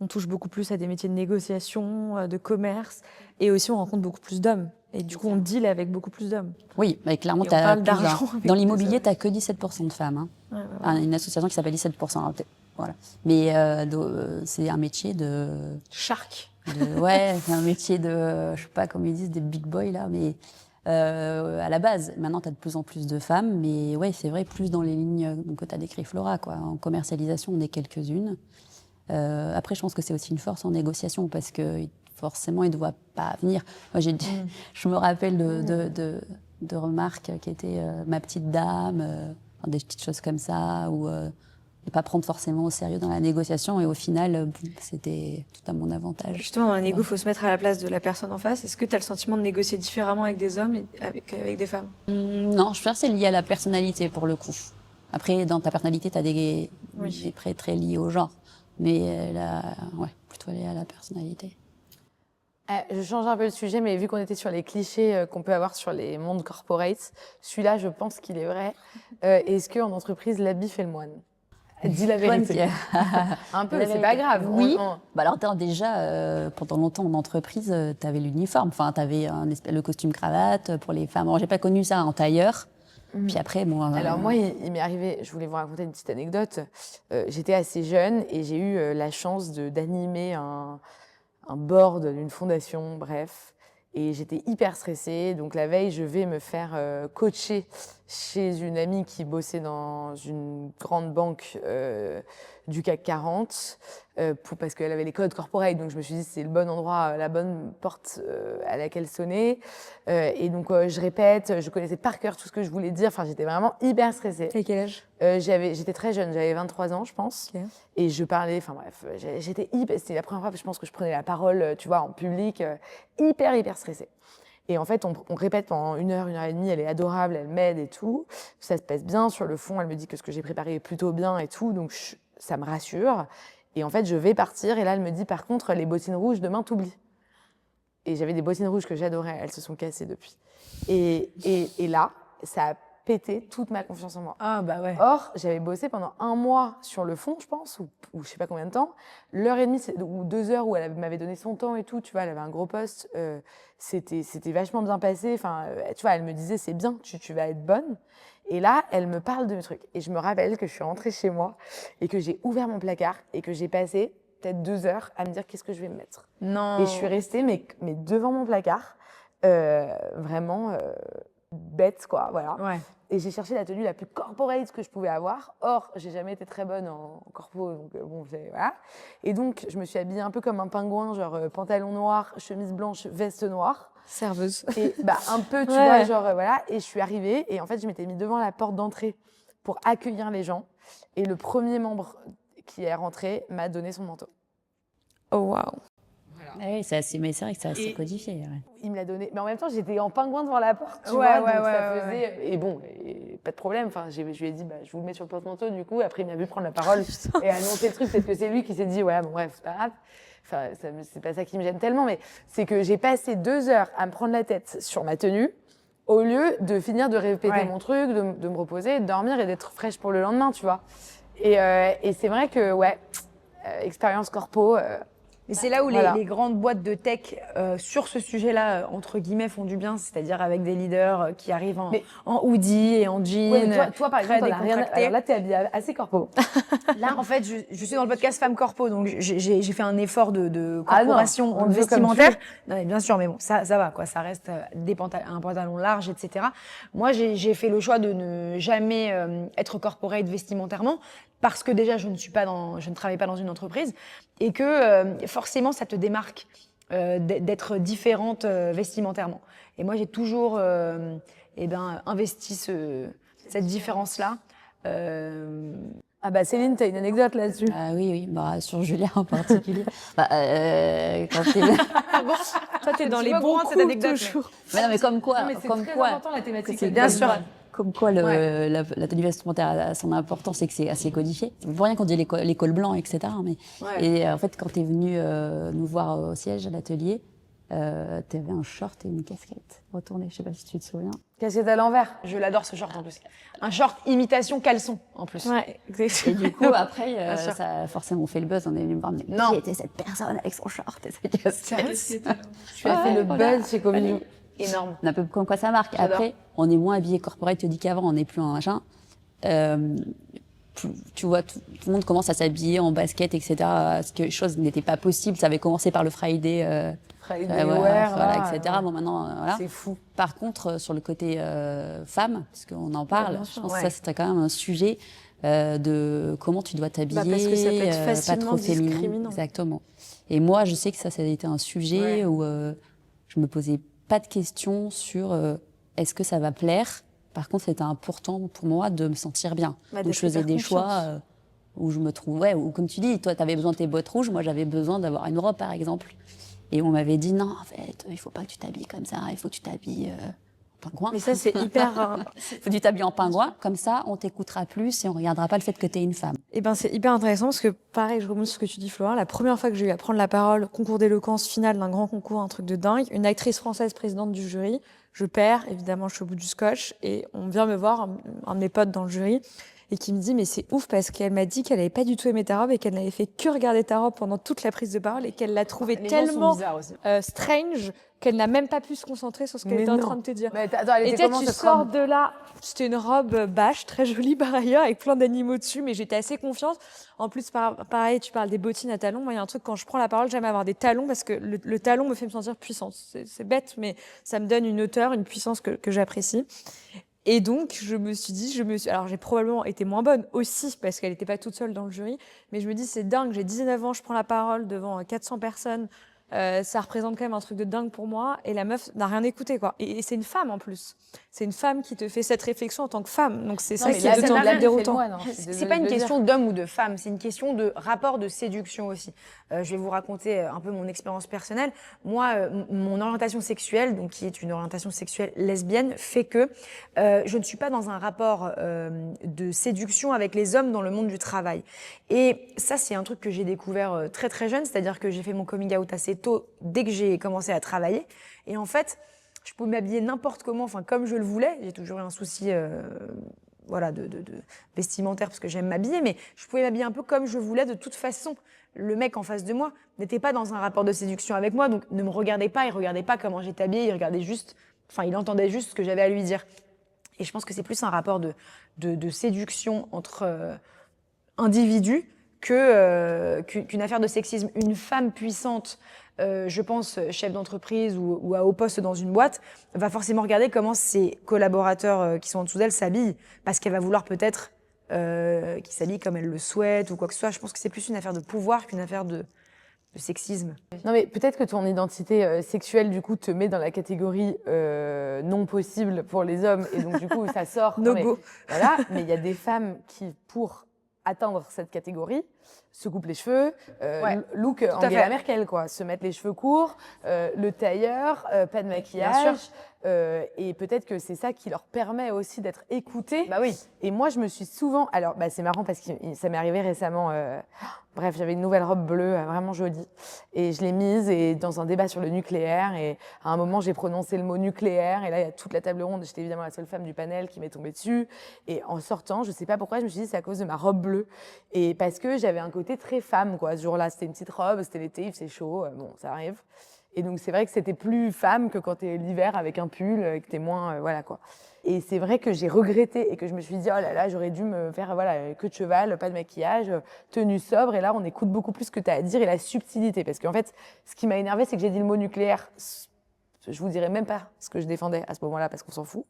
on touche beaucoup plus à des métiers de négociation, de commerce, et aussi on rencontre beaucoup plus d'hommes. Et du coup, on deal avec beaucoup plus d'hommes. Oui, mais clairement, Et on parle d'argent avec dans des l'immobilier, hommes. tu n'as que 17% de femmes. Hein. Ouais. Une association qui s'appelle 17%. Hein, voilà. Mais c'est un métier de... Shark. Ouais, c'est un métier de, je sais pas comment ils disent, des big boys là, mais à la base, maintenant tu as de plus en plus de femmes, mais ouais, c'est vrai, plus dans les lignes que tu as décrit Flora, quoi. En commercialisation, on est quelques-unes. Après, je pense que c'est aussi une force en négociation parce que forcément, ils ne doivent pas venir. Moi, je me rappelle de remarques qui étaient ma petite dame, des petites choses comme ça, ou ne pas prendre forcément au sérieux dans la négociation. Et au final, c'était tout à mon avantage. Justement, dans un égo, il faut se mettre à la place de la personne en face. Est-ce que tu as le sentiment de négocier différemment avec des hommes et avec des femmes? Non, je pense que c'est lié à la personnalité pour le coup. Après, dans ta personnalité, tu as des traits très liés au genre. Mais ouais, plutôt lié à la personnalité. Je change un peu le sujet, mais vu qu'on était sur les clichés qu'on peut avoir sur les mondes corporate, celui-là, je pense qu'il est vrai. Est-ce qu'en entreprise, l'habit fait le moine? Dis la vérité. Un peu, c'est pas grave. Oui. Bah alors déjà, pendant longtemps en entreprise, tu avais l'uniforme. Enfin, tu avais le costume cravate pour les femmes. Alors, j'ai pas connu ça en tailleur. Puis après, bon. Alors moi, il m'est arrivé, je voulais vous raconter une petite anecdote. J'étais assez jeune et j'ai eu la chance d'animer un board d'une fondation, bref. Et j'étais hyper stressée. Donc la veille, je vais me faire coacher chez une amie qui bossait dans une grande banque du CAC 40 parce qu'elle avait les codes corporate. Donc je me suis dit c'est le bon endroit, la bonne porte à laquelle sonner. Et donc je répète, je connaissais par cœur tout ce que je voulais dire. Enfin, j'étais vraiment hyper stressée. Et quel âge? J'étais très jeune, j'avais 23 ans, je pense. Okay. Et je parlais, enfin bref, j'étais hyper. C'était la première fois que je pense que je prenais la parole, tu vois, en public, hyper stressée. Et en fait, on répète pendant 1 heure et demie, elle est adorable, elle m'aide et tout. Ça se passe bien. Sur le fond, elle me dit que ce que j'ai préparé est plutôt bien et tout. Donc, ça me rassure. Et en fait, je vais partir. Et là, elle me dit, par contre, les bottines rouges, demain, t'oublies. Et j'avais des bottines rouges que j'adorais. Elles se sont cassées depuis. Et là, ça a pété toute ma confiance en moi. Ah, bah ouais. Or, j'avais bossé pendant 1 mois sur le fond, je pense, ou je sais pas combien de temps. 1h30 ou 2 heures où elle m'avait donné son temps et tout, tu vois, elle avait un gros poste. C'était vachement bien passé. Enfin, tu vois, elle me disait, c'est bien, tu vas être bonne. Et là, elle me parle de mes trucs. Et je me rappelle que je suis rentrée chez moi et que j'ai ouvert mon placard et que j'ai passé peut-être 2 heures à me dire qu'est-ce que je vais me mettre. Non. Et je suis restée, mais devant mon placard, vraiment bête, quoi, voilà. Ouais. Et j'ai cherché la tenue la plus corporate que je pouvais avoir. Or, j'ai jamais été très bonne en corpo, donc bon, voilà. Et donc, je me suis habillée un peu comme un pingouin, genre pantalon noir, chemise blanche, veste noire. Serveuse. Et bah, un peu, tu vois, genre voilà. Et je suis arrivée, et en fait, je m'étais mis devant la porte d'entrée pour accueillir les gens. Et le premier membre qui est rentré m'a donné son manteau. Oh, waouh. Voilà. Ah oui, mais c'est vrai que c'est assez Et- codifié. Ouais. Il me l'a donné. Mais en même temps, j'étais en pingouin devant la porte, tu Ouais, vois, ouais, donc ça ouais, faisait... Et bon, pas de problème. Enfin, je lui ai dit, bah, je vous le mets sur le porte-manteau, du coup. Après, il m'a vu prendre la parole et annoncer le truc. Peut-être que c'est lui qui s'est dit, ouais, bon, bref, c'est pas grave. Enfin, c'est pas ça qui me gêne tellement, mais c'est que j'ai passé 2 heures à me prendre la tête sur ma tenue au lieu de finir de répéter mon truc, de me reposer, de dormir et d'être fraîche pour le lendemain, tu vois. Et c'est vrai que, ouais, expérience corpo... Et c'est là où Voilà. les grandes boîtes de tech sur ce sujet-là, entre guillemets, font du bien, c'est-à-dire avec des leaders qui arrivent en hoodie et en jean, Ouais, mais toi, par très exemple, t'en as rien... décontractés. Alors là, t'es habillée assez corpo. Là, en fait, je suis dans le podcast Femmes Corpo, donc j'ai fait un effort de Ah non, corporation on le veut comme vestimentaire. Non, mais bien sûr, mais bon, ça va, quoi. Ça reste un pantalon large, etc. Moi, j'ai fait le choix de ne jamais être corporate vestimentairement, parce que déjà, je ne travaille pas dans une entreprise, et que forcément, ça te démarque d'être différente vestimentairement. Et moi, j'ai toujours investi cette différence-là. Ah bah Céline, t'as une anecdote là-dessus. Ah oui, bah, sur Julien en particulier. Quand t'es... Toi, t'es dans Tu les vois, bons Grande, cette coups anecdote, toujours. Mais non, mais comme quoi, Mais c'est comme très quoi, important la thématique. c'est bien comme sûr. quoi- Comme quoi la tenue vestimentaire a son importance et que c'est assez codifié. C'est pour rien qu'on dit les cols blancs, etc. Mais, Ouais. Et en fait, quand t'es venu nous voir au siège, à l'atelier, t'avais un short et une casquette retournée. Je sais pas si tu te souviens. Casquette à l'envers. Je l'adore ce short en plus. Un short imitation caleçon en plus. Ouais, Et exactement. du coup, après, Bien sûr. ça a forcément fait le buzz. On est venu me voir, mais Non. qui était cette personne avec son short et sa casquette? Tu as fait le voilà. buzz chez Comino. Énorme. Un peu comme quoi ça marque. J'adore. Après, on est moins habillé corporate, je te dis qu'avant, on n'est plus en machin. Tu vois, tout le monde commence à s'habiller en basket, etc. Ce que chose n'était pas possible. Ça avait commencé par le Friday, Friday voilà, wear, voilà, là, etc. Bon, maintenant, voilà. C'est fou. Par contre, sur le côté femme, parce qu'on en parle, bien je sûr. pense que Ouais. ça, c'était quand même un sujet de comment tu dois t'habiller, Parce que ça peut être pas facilement trop féminin. discriminant. Exactement. Et moi, je sais que ça a été un sujet Ouais. où je me posais pas de questions sur est-ce que ça va plaire. Par contre, c'était important pour moi de me sentir bien. Bah, Donc, d'être je faisais hyper des choix confiante. où je me trouvais, ou comme tu dis, toi, tu avais besoin de tes bottes rouges, moi, j'avais besoin d'avoir une robe, par exemple. Et on m'avait dit, non, en fait, il faut pas que tu t'habilles comme ça, il faut que tu t'habilles en pingouin. Mais ça, c'est hyper. Il faut que tu t'habilles en pingouin, comme ça, on t'écoutera plus et on regardera pas le fait que tu es une femme. Eh ben, c'est hyper intéressant parce que, pareil, je rebondis sur ce que tu dis, Flora. La première fois que j'ai eu à prendre la parole, concours d'éloquence finale d'un grand concours, un truc de dingue, une actrice française présidente du jury, je perds, évidemment, je suis au bout du scotch, et on vient me voir, un de mes potes dans le jury, et qui me dit, mais c'est ouf parce qu'elle m'a dit qu'elle avait pas du tout aimé ta robe et qu'elle n'avait fait que regarder ta robe pendant toute la prise de parole et qu'elle l'a trouvée Les gens sont tellement bizarres aussi. strange qu'elle n'a même pas pu se concentrer sur ce qu'elle Mais était en non. train de te dire. Mais attends, elle Et était toi, comment tu cette sors robe de là. C'était une robe bâche, très jolie par ailleurs, avec plein d'animaux dessus, mais j'étais assez confiante. En plus, pareil, tu parles des bottines à talons. Moi, il y a un truc, quand je prends la parole, j'aime avoir des talons parce que le talon me fait me sentir puissante. C'est bête, mais ça me donne une hauteur, une puissance que j'apprécie. Et donc, je me suis dit, alors j'ai probablement été moins bonne aussi parce qu'elle n'était pas toute seule dans le jury, mais je me dis, c'est dingue, j'ai 19 ans, je prends la parole devant 400 personnes. Ça représente quand même un truc de dingue pour moi. Et la meuf n'a rien écouté, quoi. Et c'est une femme, en plus. C'est une femme qui te fait cette réflexion en tant que femme. Donc c'est ça qui est d'autant plus déroutant. C'est pas une question d'homme ou de femme, c'est une question de rapport de séduction aussi. Je vais vous raconter un peu mon expérience personnelle. Moi, mon orientation sexuelle, donc qui est une orientation sexuelle lesbienne, fait que je ne suis pas dans un rapport de séduction avec les hommes dans le monde du travail. Et ça, c'est un truc que j'ai découvert très très jeune, c'est-à-dire que j'ai fait mon coming out assez tôt, dès que j'ai commencé à travailler. Et en fait, je pouvais m'habiller n'importe comment, enfin comme je le voulais. J'ai toujours eu un souci voilà, de vestimentaire parce que j'aime m'habiller, mais je pouvais m'habiller un peu comme je voulais de toute façon. Le mec en face de moi n'était pas dans un rapport de séduction avec moi, donc ne me regardait pas, il regardait pas comment j'étais habillée, il regardait juste, enfin il entendait juste ce que j'avais à lui dire. Et je pense que c'est plus un rapport de séduction entre individus qu'une affaire de sexisme. Une femme puissante, je pense chef d'entreprise ou à haut poste dans une boîte, va forcément regarder comment ses collaborateurs qui sont en dessous d'elle s'habillent, parce qu'elle va vouloir peut-être qu'ils s'habillent comme elle le souhaite ou quoi que ce soit. Je pense que c'est plus une affaire de pouvoir qu'une affaire de sexisme. Non, mais peut-être que ton identité sexuelle, du coup, te met dans la catégorie non possible pour les hommes. Et donc, du coup, ça sort. No Non, mais go. voilà, mais il y a des femmes qui, pour atteindre cette catégorie, se coupe les cheveux, Ouais, look à Angela fait. Merkel, quoi. Se mettre les cheveux courts, le tailleur, pas de Bien maquillage. sûr. Et peut-être que c'est ça qui leur permet aussi d'être écoutés. Bah oui. Et moi, je me suis souvent... Alors, c'est marrant parce que ça m'est arrivé récemment. Bref, j'avais une nouvelle robe bleue, vraiment jolie. Et je l'ai mise et dans un débat sur le nucléaire. Et à un moment, j'ai prononcé le mot nucléaire. Et là, il y a toute la table ronde. J'étais évidemment la seule femme du panel qui m'est tombée dessus. Et en sortant, je sais pas pourquoi, je me suis dit c'est à cause de ma robe bleue. Et parce que j'avais un côté très femme, quoi. Ce jour-là, c'était une petite robe, c'était l'été, il faisait chaud. Bon, ça arrive. Et donc, c'est vrai que c'était plus femme que quand t'es l'hiver avec un pull, que t'es moins, voilà, quoi. Et c'est vrai que j'ai regretté et que je me suis dit, oh là là, j'aurais dû me faire, voilà, queue de cheval, pas de maquillage, tenue sobre. Et là, on écoute beaucoup plus ce que t'as à dire et la subtilité. Parce qu'en fait, ce qui m'a énervé, c'est que j'ai dit le mot nucléaire. Je vous dirai même pas ce que je défendais à ce moment-là parce qu'on s'en fout.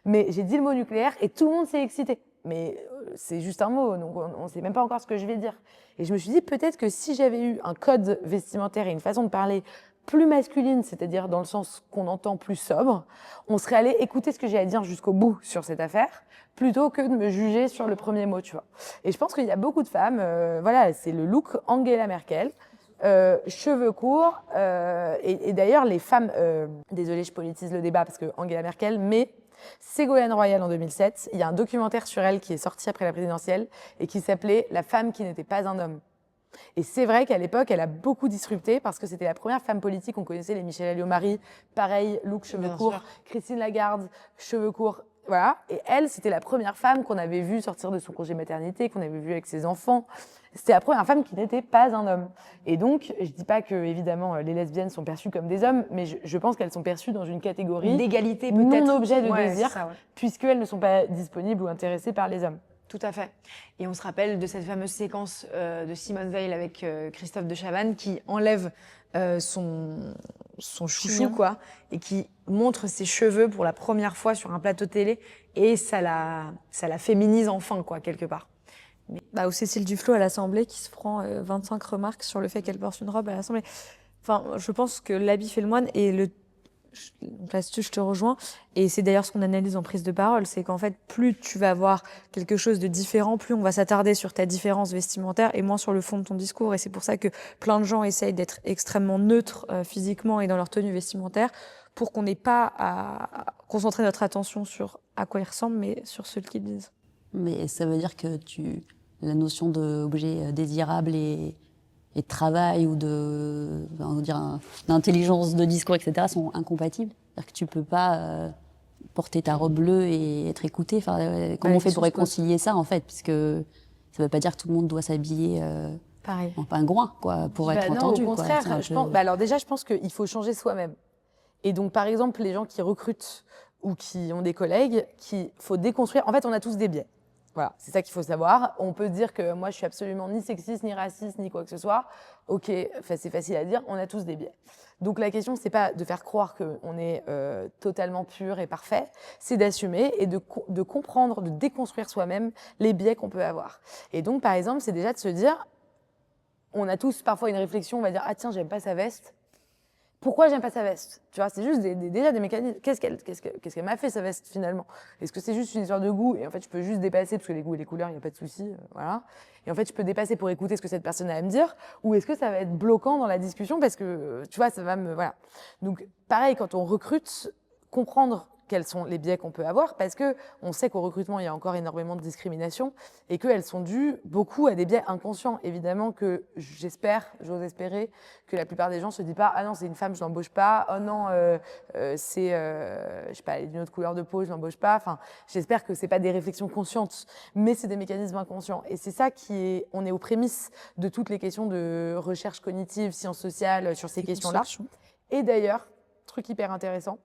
Mais j'ai dit le mot nucléaire et tout le monde s'est excité. Mais c'est juste un mot, donc on ne sait même pas encore ce que je vais dire. Et je me suis dit, peut-être que si j'avais eu un code vestimentaire et une façon de parler plus masculine, c'est-à-dire dans le sens qu'on entend plus sobre, on serait allé écouter ce que j'ai à dire jusqu'au bout sur cette affaire, plutôt que de me juger sur le premier mot, tu vois. Et je pense qu'il y a beaucoup de femmes, voilà, c'est le look Angela Merkel, cheveux courts, et d'ailleurs les femmes, désolée, je politise le débat parce que Angela Merkel, mais Ségolène Royal en 2007, il y a un documentaire sur elle qui est sorti après la présidentielle et qui s'appelait « La femme qui n'était pas un homme ». Et c'est vrai qu'à l'époque, elle a beaucoup disrupté parce que c'était la première femme politique. On connaissait les Michèle Alliot-Marie, pareil, look, cheveux Bien courts. sûr. Christine Lagarde, cheveux courts. Voilà. Et elle, c'était la première femme qu'on avait vue sortir de son congé maternité, qu'on avait vue avec ses enfants. C'était la première femme qui n'était pas un homme. Et donc, je dis pas que, évidemment, les lesbiennes sont perçues comme des hommes, mais je pense qu'elles sont perçues dans une catégorie D'égalité peut-être. non objet de Ouais, désir, c'est ça, ouais. puisqu'elles ne sont pas disponibles ou intéressées par les hommes. Tout à fait. Et on se rappelle de cette fameuse séquence de Simone Veil avec Christophe de Chavannes qui enlève son chouchou, Chignon. quoi, et qui montre ses cheveux pour la première fois sur un plateau télé, et ça la féminise enfin, quoi, quelque part. Bah, ou Cécile Duflot à l'Assemblée qui se prend 25 remarques sur le fait qu'elle porte une robe à l'Assemblée. Enfin, je pense que l'habit fait le moine et donc là-dessus, je te rejoins. Et c'est d'ailleurs ce qu'on analyse en prise de parole, c'est qu'en fait, plus tu vas avoir quelque chose de différent, plus on va s'attarder sur ta différence vestimentaire et moins sur le fond de ton discours. Et c'est pour ça que plein de gens essayent d'être extrêmement neutres physiquement et dans leur tenue vestimentaire pour qu'on n'ait pas à concentrer notre attention sur à quoi ils ressemblent, mais sur ce qu'ils disent. Mais ça veut dire que la notion d'objet désirable et de travail ou on va dire, d'intelligence de discours, etc., sont incompatibles. C'est-à-dire que tu peux pas porter ta robe bleue et être écouté. Enfin, comment on fait pour réconcilier ça, en fait, puisque ça veut pas dire que tout le monde doit s'habiller Pareil. en pingouin, quoi, pour être Non, entendu. au contraire, quoi. je pense, alors déjà, je pense qu'il faut changer soi-même. Et donc, par exemple, les gens qui recrutent ou qui ont des collègues, qu'il faut déconstruire. En fait, on a tous des biais. Voilà, c'est ça qu'il faut savoir. On peut dire que moi, je suis absolument ni sexiste, ni raciste, ni quoi que ce soit. Ok, c'est facile à dire, on a tous des biais. Donc la question, c'est pas de faire croire qu'on est totalement pur et parfait, c'est d'assumer et de comprendre, de déconstruire soi-même les biais qu'on peut avoir. Et donc, par exemple, c'est déjà de se dire, on a tous parfois une réflexion, on va dire, ah tiens, j'aime pas sa veste. Pourquoi j'aime pas sa veste? Tu vois, c'est juste déjà des mécanismes. Qu'est-ce qu'elle m'a fait, sa veste, finalement? Est-ce que c'est juste une histoire de goût? Et en fait, je peux juste dépasser, parce que les goûts et les couleurs, il n'y a pas de souci, voilà. Et en fait, je peux dépasser pour écouter ce que cette personne a à me dire, ou est-ce que ça va être bloquant dans la discussion parce que, tu vois, ça va me, voilà. Donc, pareil, quand on recrute, comprendre quels sont les biais qu'on peut avoir, parce que on sait qu'au recrutement, il y a encore énormément de discrimination et qu'elles sont dues beaucoup à des biais inconscients. Évidemment que j'ose espérer que la plupart des gens se disent pas « Ah non, c'est une femme, je l'embauche pas. Oh non, c'est, je sais pas, elle est d'une autre couleur de peau, je l'embauche pas. » Enfin, j'espère que c'est pas des réflexions conscientes, mais c'est des mécanismes inconscients. Et c'est ça on est aux prémices de toutes les questions de recherche cognitive, sciences sociales, sur ces questions-là. Et d'ailleurs, truc hyper intéressant,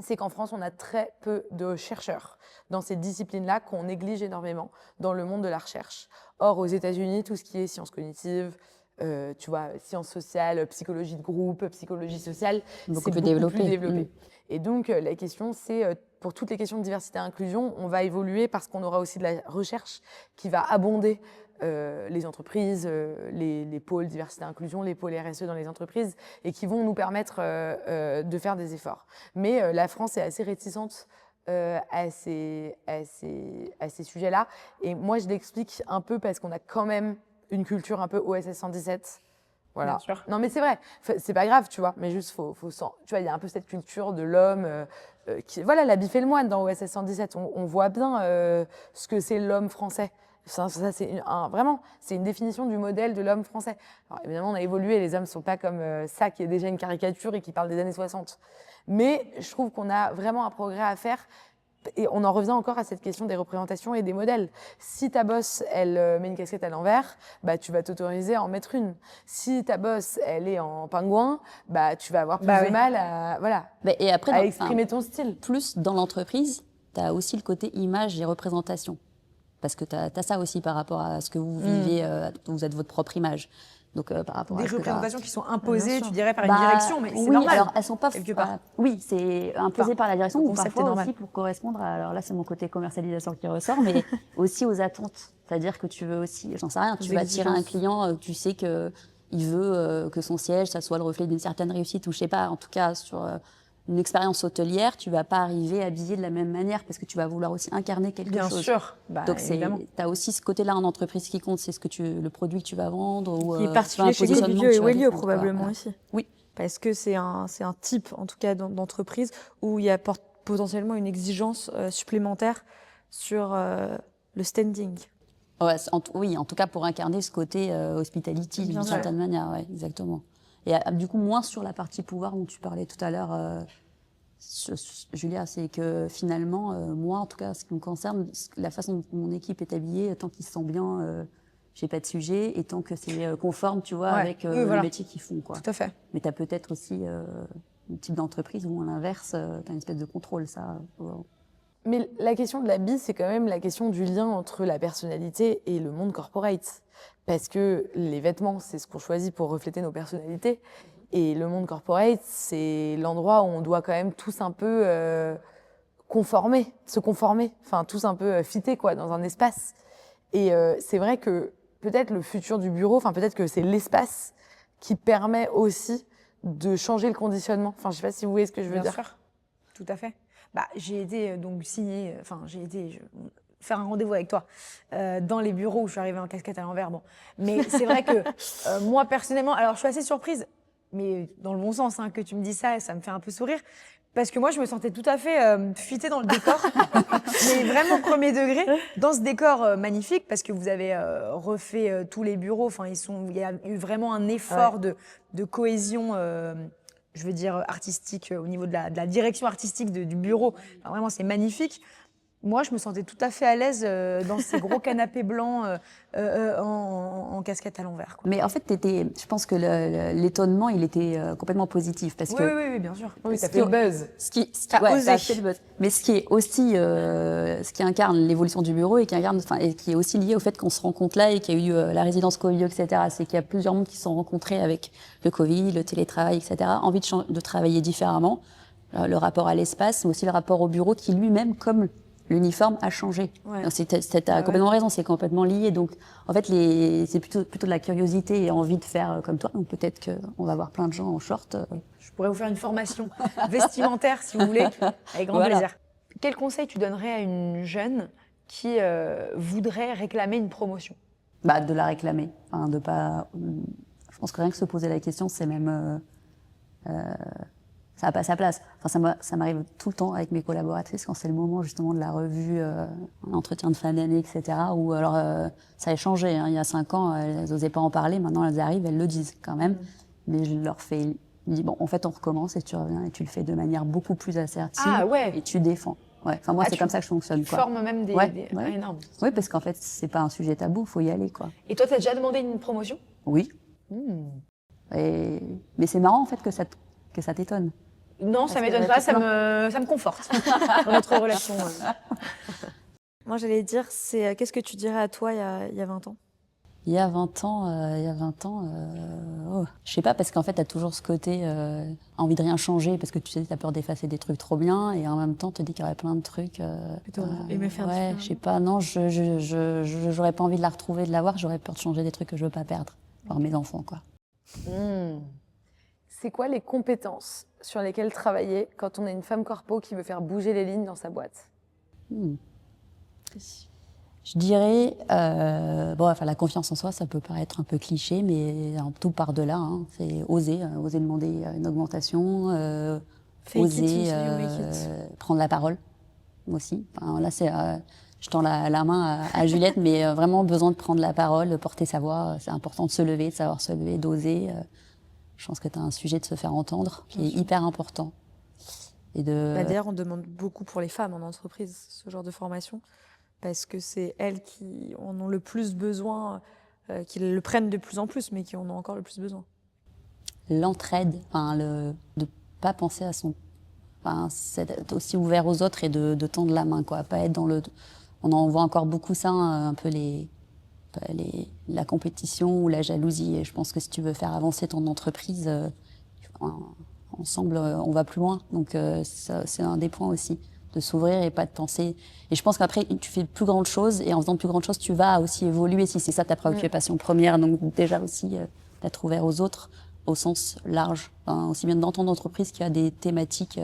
c'est qu'en France, on a très peu de chercheurs dans ces disciplines-là qu'on néglige énormément dans le monde de la recherche. Or, aux États-Unis, tout ce qui est sciences cognitives, tu vois, sciences sociales, psychologie de groupe, psychologie sociale, c'est beaucoup plus développé. Et donc, la question, c'est, pour toutes les questions de diversité et inclusion, on va évoluer parce qu'on aura aussi de la recherche qui va abonder les entreprises, les pôles diversité et inclusion, les pôles RSE dans les entreprises, et qui vont nous permettre de faire des efforts. Mais la France est assez réticente à ces sujets-là. Et moi, je l'explique un peu parce qu'on a quand même une culture un peu OSS 117. Voilà. Bien sûr. Non, mais c'est vrai. C'est pas grave, tu vois. Mais juste, tu vois, il y a un peu cette culture de l'homme qui, voilà, l'habit fait le moine dans OSS 117. On voit bien ce que c'est l'homme français. Ça c'est vraiment, c'est une définition du modèle de l'homme français. Alors, évidemment, on a évolué. Les hommes sont pas comme ça, qui est déjà une caricature et qui parle des années 60. Mais je trouve qu'on a vraiment un progrès à faire. Et on en revient encore à cette question des représentations et des modèles. Si ta boss, elle met une casquette à l'envers, bah, tu vas t'autoriser à en mettre une. Si ta boss, elle est en pingouin, bah, tu vas avoir plus de mal à, voilà, Et après, à exprimer ton style. Plus dans l'entreprise, tu as aussi le côté image et représentation. Parce que tu as ça aussi par rapport à ce que vous vivez, vous êtes votre propre image. Donc, par rapport Des à représentations qui sont imposées, tu dirais, par Bah, une direction, mais c'est oui, normal. alors elles sont pas quelque part. oui, c'est imposé par la direction le ou concept est parfois normal. aussi pour correspondre à, alors là c'est mon côté commercialisation qui ressort, mais aussi aux attentes. C'est-à-dire que tu veux aussi, j'en sais rien, tu vas tirer un client, tu sais que il veut que son siège, ça soit le reflet d'une certaine réussite ou je sais pas, en tout cas sur une expérience hôtelière, tu vas pas arriver habillé de la même manière parce que tu vas vouloir aussi incarner quelque Bien chose. sûr. Bah, Donc évidemment. tu as aussi ce côté-là en entreprise qui compte, c'est le produit que tu vas vendre ou Qui est tu particulier un chez positionnement Covivio que et tu vas Wellio défendre, quoi. probablement Voilà. aussi. Oui. Parce que c'est un type, en tout cas, d'entreprise où il y a potentiellement une exigence supplémentaire sur le standing. Ouais, oui, en tout cas pour incarner ce côté hospitality Bien d'une sûr. certaine manière, ouais, exactement. Et du coup, moins sur la partie pouvoir dont tu parlais tout à l'heure, Julia, c'est que finalement, moi, en tout cas, ce qui me concerne, la façon dont mon équipe est habillée, tant qu'ils se sentent bien, j'ai pas de sujet, et tant que c'est conforme, tu vois, Ouais. avec Oui, le voilà. métier qu'ils font, quoi. Tout à fait. Mais tu as peut-être aussi un type d'entreprise où, à l'inverse, tu as une espèce de contrôle, ça. Mais la question de l'habit, c'est quand même la question du lien entre la personnalité et le monde corporate. Parce que les vêtements, c'est ce qu'on choisit pour refléter nos personnalités. Et le monde corporate, c'est l'endroit où on doit quand même tous un peu se conformer, enfin tous un peu fitter quoi, dans un espace. Et c'est vrai que peut-être le futur du bureau, enfin peut-être que c'est l'espace qui permet aussi de changer le conditionnement. Enfin, je sais pas si vous voyez ce que je veux Bien dire. sûr. Tout à fait. Bah, j'ai été faire un rendez-vous avec toi dans les bureaux où je suis arrivée en casquette à l'envers. Bon, mais c'est vrai que moi personnellement, alors je suis assez surprise, mais dans le bon sens que tu me dis ça, ça me fait un peu sourire. Parce que moi, je me sentais tout à fait fuitée dans le décor, mais vraiment premier degré, dans ce décor magnifique, parce que vous avez refait tous les bureaux. Enfin, il y a eu vraiment un effort de cohésion, je veux dire artistique, au niveau de la direction artistique du bureau. Enfin, vraiment, c'est magnifique. Moi, je me sentais tout à fait à l'aise dans ces gros canapés blancs en casquette à l'envers, quoi. Mais en fait, je pense que l'étonnement, il était complètement positif. Parce que Oui, bien sûr. Oui, ça fait le buzz. Ouais, ça fait le buzz. Mais ce qui est aussi, ce qui incarne l'évolution du bureau et qui est aussi lié au fait qu'on se rencontre là et qu'il y a eu la résidence Covivio, etc. C'est qu'il y a plusieurs mondes qui se sont rencontrés avec le Covid, le télétravail, etc. Envie de travailler différemment. Le rapport à l'espace, mais aussi le rapport au bureau qui lui-même, comme l'uniforme, a changé. Ouais. T'as complètement raison, c'est complètement lié. Donc, en fait, c'est plutôt de la curiosité et envie de faire comme toi. Donc, peut-être qu'on va voir plein de gens en short. Je pourrais vous faire une formation vestimentaire, si vous voulez, avec grand Voilà. plaisir. Quel conseil tu donnerais à une jeune qui voudrait réclamer une promotion? Bah, de la réclamer. Enfin, de pas. Je pense que rien que se poser la question, c'est même. Ça n'a pas sa place. Enfin, ça m'arrive tout le temps avec mes collaboratrices quand c'est le moment justement de la revue, un entretien de fin d'année, etc. Ou alors ça a changé. Il y a 5 ans, elles n'osaient pas en parler. Maintenant, elles arrivent, elles le disent quand même. Mais je leur fais. Je dis bon, en fait, on recommence et tu reviens et tu le fais de manière beaucoup plus assertive. Ah ouais. Et tu défends. Ouais. Enfin, moi, c'est comme ça que je fonctionne. Tu Quoi. formes même des... Ouais. Ah, énorme. Oui, parce qu'en fait, c'est pas un sujet tabou, faut y aller, quoi. Et toi, tu as déjà demandé une promotion? Oui. Mais c'est marrant en fait que ça t'étonne. Non, ça m'étonne pas, ça me conforte dans notre relation. Moi, j'allais dire, qu'est-ce que tu dirais à toi il y a 20 ans? Il y a 20 ans, je sais pas, parce qu'en fait, tu as toujours ce côté envie de rien changer, parce que tu sais, tu as peur d'effacer des trucs trop bien, et en même temps, tu te dis qu'il y aurait plein de trucs. Plutôt aimer faire ouais, différemment. je sais pas, non, j'aurais pas envie de la retrouver, de la voir, j'aurais peur de changer des trucs que je veux pas perdre, voir mes enfants, quoi. C'est quoi les compétences sur lesquelles travailler quand on est une femme corpo qui veut faire bouger les lignes dans sa boîte? Je Je dirais, la confiance en soi, ça peut paraître un peu cliché, mais tout part de là. Hein. C'est oser demander une augmentation, Fake it oser until you make it. prendre la parole aussi. Enfin, là, je tends la main à Juliette, mais vraiment besoin de prendre la parole, de porter sa voix. C'est important de se lever, de savoir se lever, d'oser. Je pense que tu as un sujet de se faire entendre qui est hyper important. Et D'ailleurs, on demande beaucoup pour les femmes en entreprise, ce genre de formation, parce que c'est elles qui en ont le plus besoin, qui le prennent de plus en plus, mais qui en ont encore le plus besoin. L'entraide, de pas penser à c'est d'être aussi ouvert aux autres et de tendre la main, quoi. Pas être on en voit encore beaucoup ça, un peu la compétition ou la jalousie. Et je pense que si tu veux faire avancer ton entreprise, ensemble, on va plus loin. Donc, ça, c'est un des points aussi, de s'ouvrir et pas de penser. Et je pense qu'après, tu fais de plus grandes choses et en faisant de plus grandes choses, tu vas aussi évoluer si c'est ça ta préoccupation première. Donc, déjà aussi, d'être ouvert aux autres au sens large. Enfin, aussi bien dans ton entreprise qu'il y a des thématiques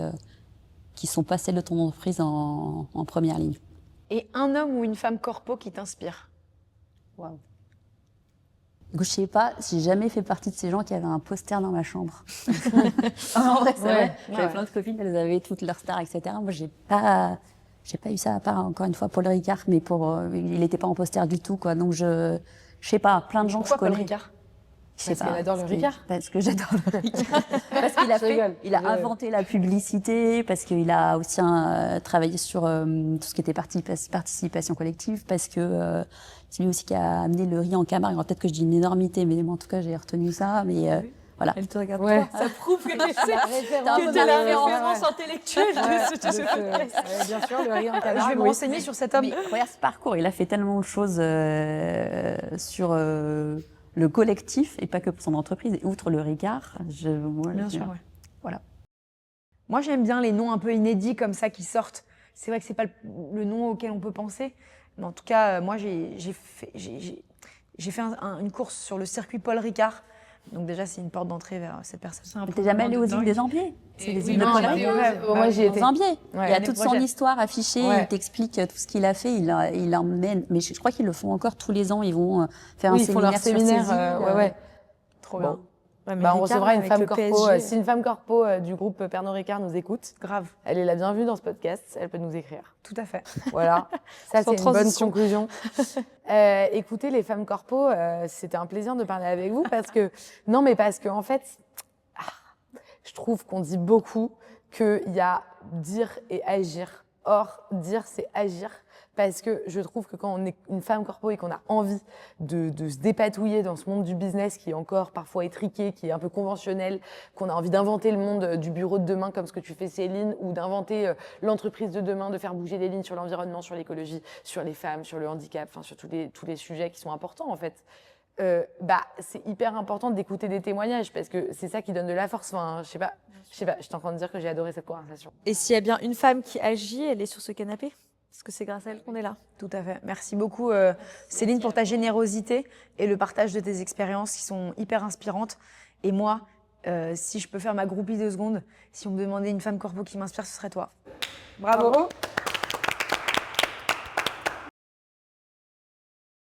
qui sont pas celles de ton entreprise en première ligne. Et un homme ou une femme corpo qui t'inspire? Waouh. Je sais pas, j'ai jamais fait partie de ces gens qui avaient un poster dans ma chambre. En vrai, c'est vrai. J'avais plein de copines, elles avaient toutes leurs stars, etc. Moi, j'ai pas eu ça, à part encore une fois Paul Ricard, mais il était pas en poster du tout, quoi. Donc je sais pas, plein de gens que je connais. Paul Ricard? Je sais Parce qu'elle adore le Ricard. Parce que j'adore le Ricard. Parce qu'il a inventé la publicité, parce qu'il a aussi travaillé sur tout ce qui était participation collective, parce que c'est lui aussi qui a amené le riz en Camargue. Alors, peut-être que je dis une énormité, mais en tout cas, j'ai retenu ça. Mais voilà. Elle te regarde Ouais. toi. Ça prouve que tu sais référence. que t'as la référence intellectuelle de ce podcast. Bien sûr, le riz en Je Camargue. vais me renseigner sur cet homme. Mais regarde ce parcours, il a fait tellement de choses sur le collectif et pas que pour son entreprise. Et outre le Ricard, Bien sûr, ouais. Voilà. Moi, j'aime bien les noms un peu inédits comme ça qui sortent. C'est vrai que c'est pas le nom auquel on peut penser, mais en tout cas, moi, j'ai fait une course sur le circuit Paul Ricard. Donc déjà, c'est une porte d'entrée vers cette personne. T'es jamais allé aux îles des Zambiers? C'est les îles de non, Paul j'étais Ricard. moi, j'y étais. Zambier. Ouais, Il y a l'année toute son prochaine. histoire affichée, Ouais. il t'explique tout ce qu'il a fait, il emmène, mais je crois qu'ils le font encore tous les ans, ils vont faire Oui, un ils font leur séminaire sur ces séminaire. îles. Ouais. Trop Bon. bien. Ouais, mais Bah, on Ricard, recevra une avec femme le corpo. PSG, Si une femme corpo du groupe Pernod Ricard nous écoute, Grave, elle est la bienvenue dans ce podcast. Elle peut nous écrire. tout à fait. Voilà, ça Sans c'est une bonne transition. conclusion. Écoutez, les femmes corpo, c'était un plaisir de parler avec vous parce que en fait, je trouve qu'on dit beaucoup qu'il y a dire et agir. Or, dire c'est agir. Parce que je trouve que quand on est une femme corpo et qu'on a envie de se dépatouiller dans ce monde du business qui est encore parfois étriqué, qui est un peu conventionnel, qu'on a envie d'inventer le monde du bureau de demain comme ce que tu fais Céline, ou d'inventer l'entreprise de demain, de faire bouger les lignes sur l'environnement, sur l'écologie, sur les femmes, sur le handicap, enfin sur tous les sujets qui sont importants en fait. C'est hyper important d'écouter des témoignages parce que c'est ça qui donne de la force. Enfin, je sais pas, je t'entends dire que j'ai adoré cette conversation. Et s'il y a bien une femme qui agit, elle est sur ce canapé. Parce que c'est grâce à elle qu'on est là. Tout à fait. Merci beaucoup, Céline, pour ta générosité et le partage de tes expériences qui sont hyper inspirantes. Et moi, si je peux faire ma groupie 2 secondes, si on me demandait une femme corpo qui m'inspire, ce serait toi. Bravo.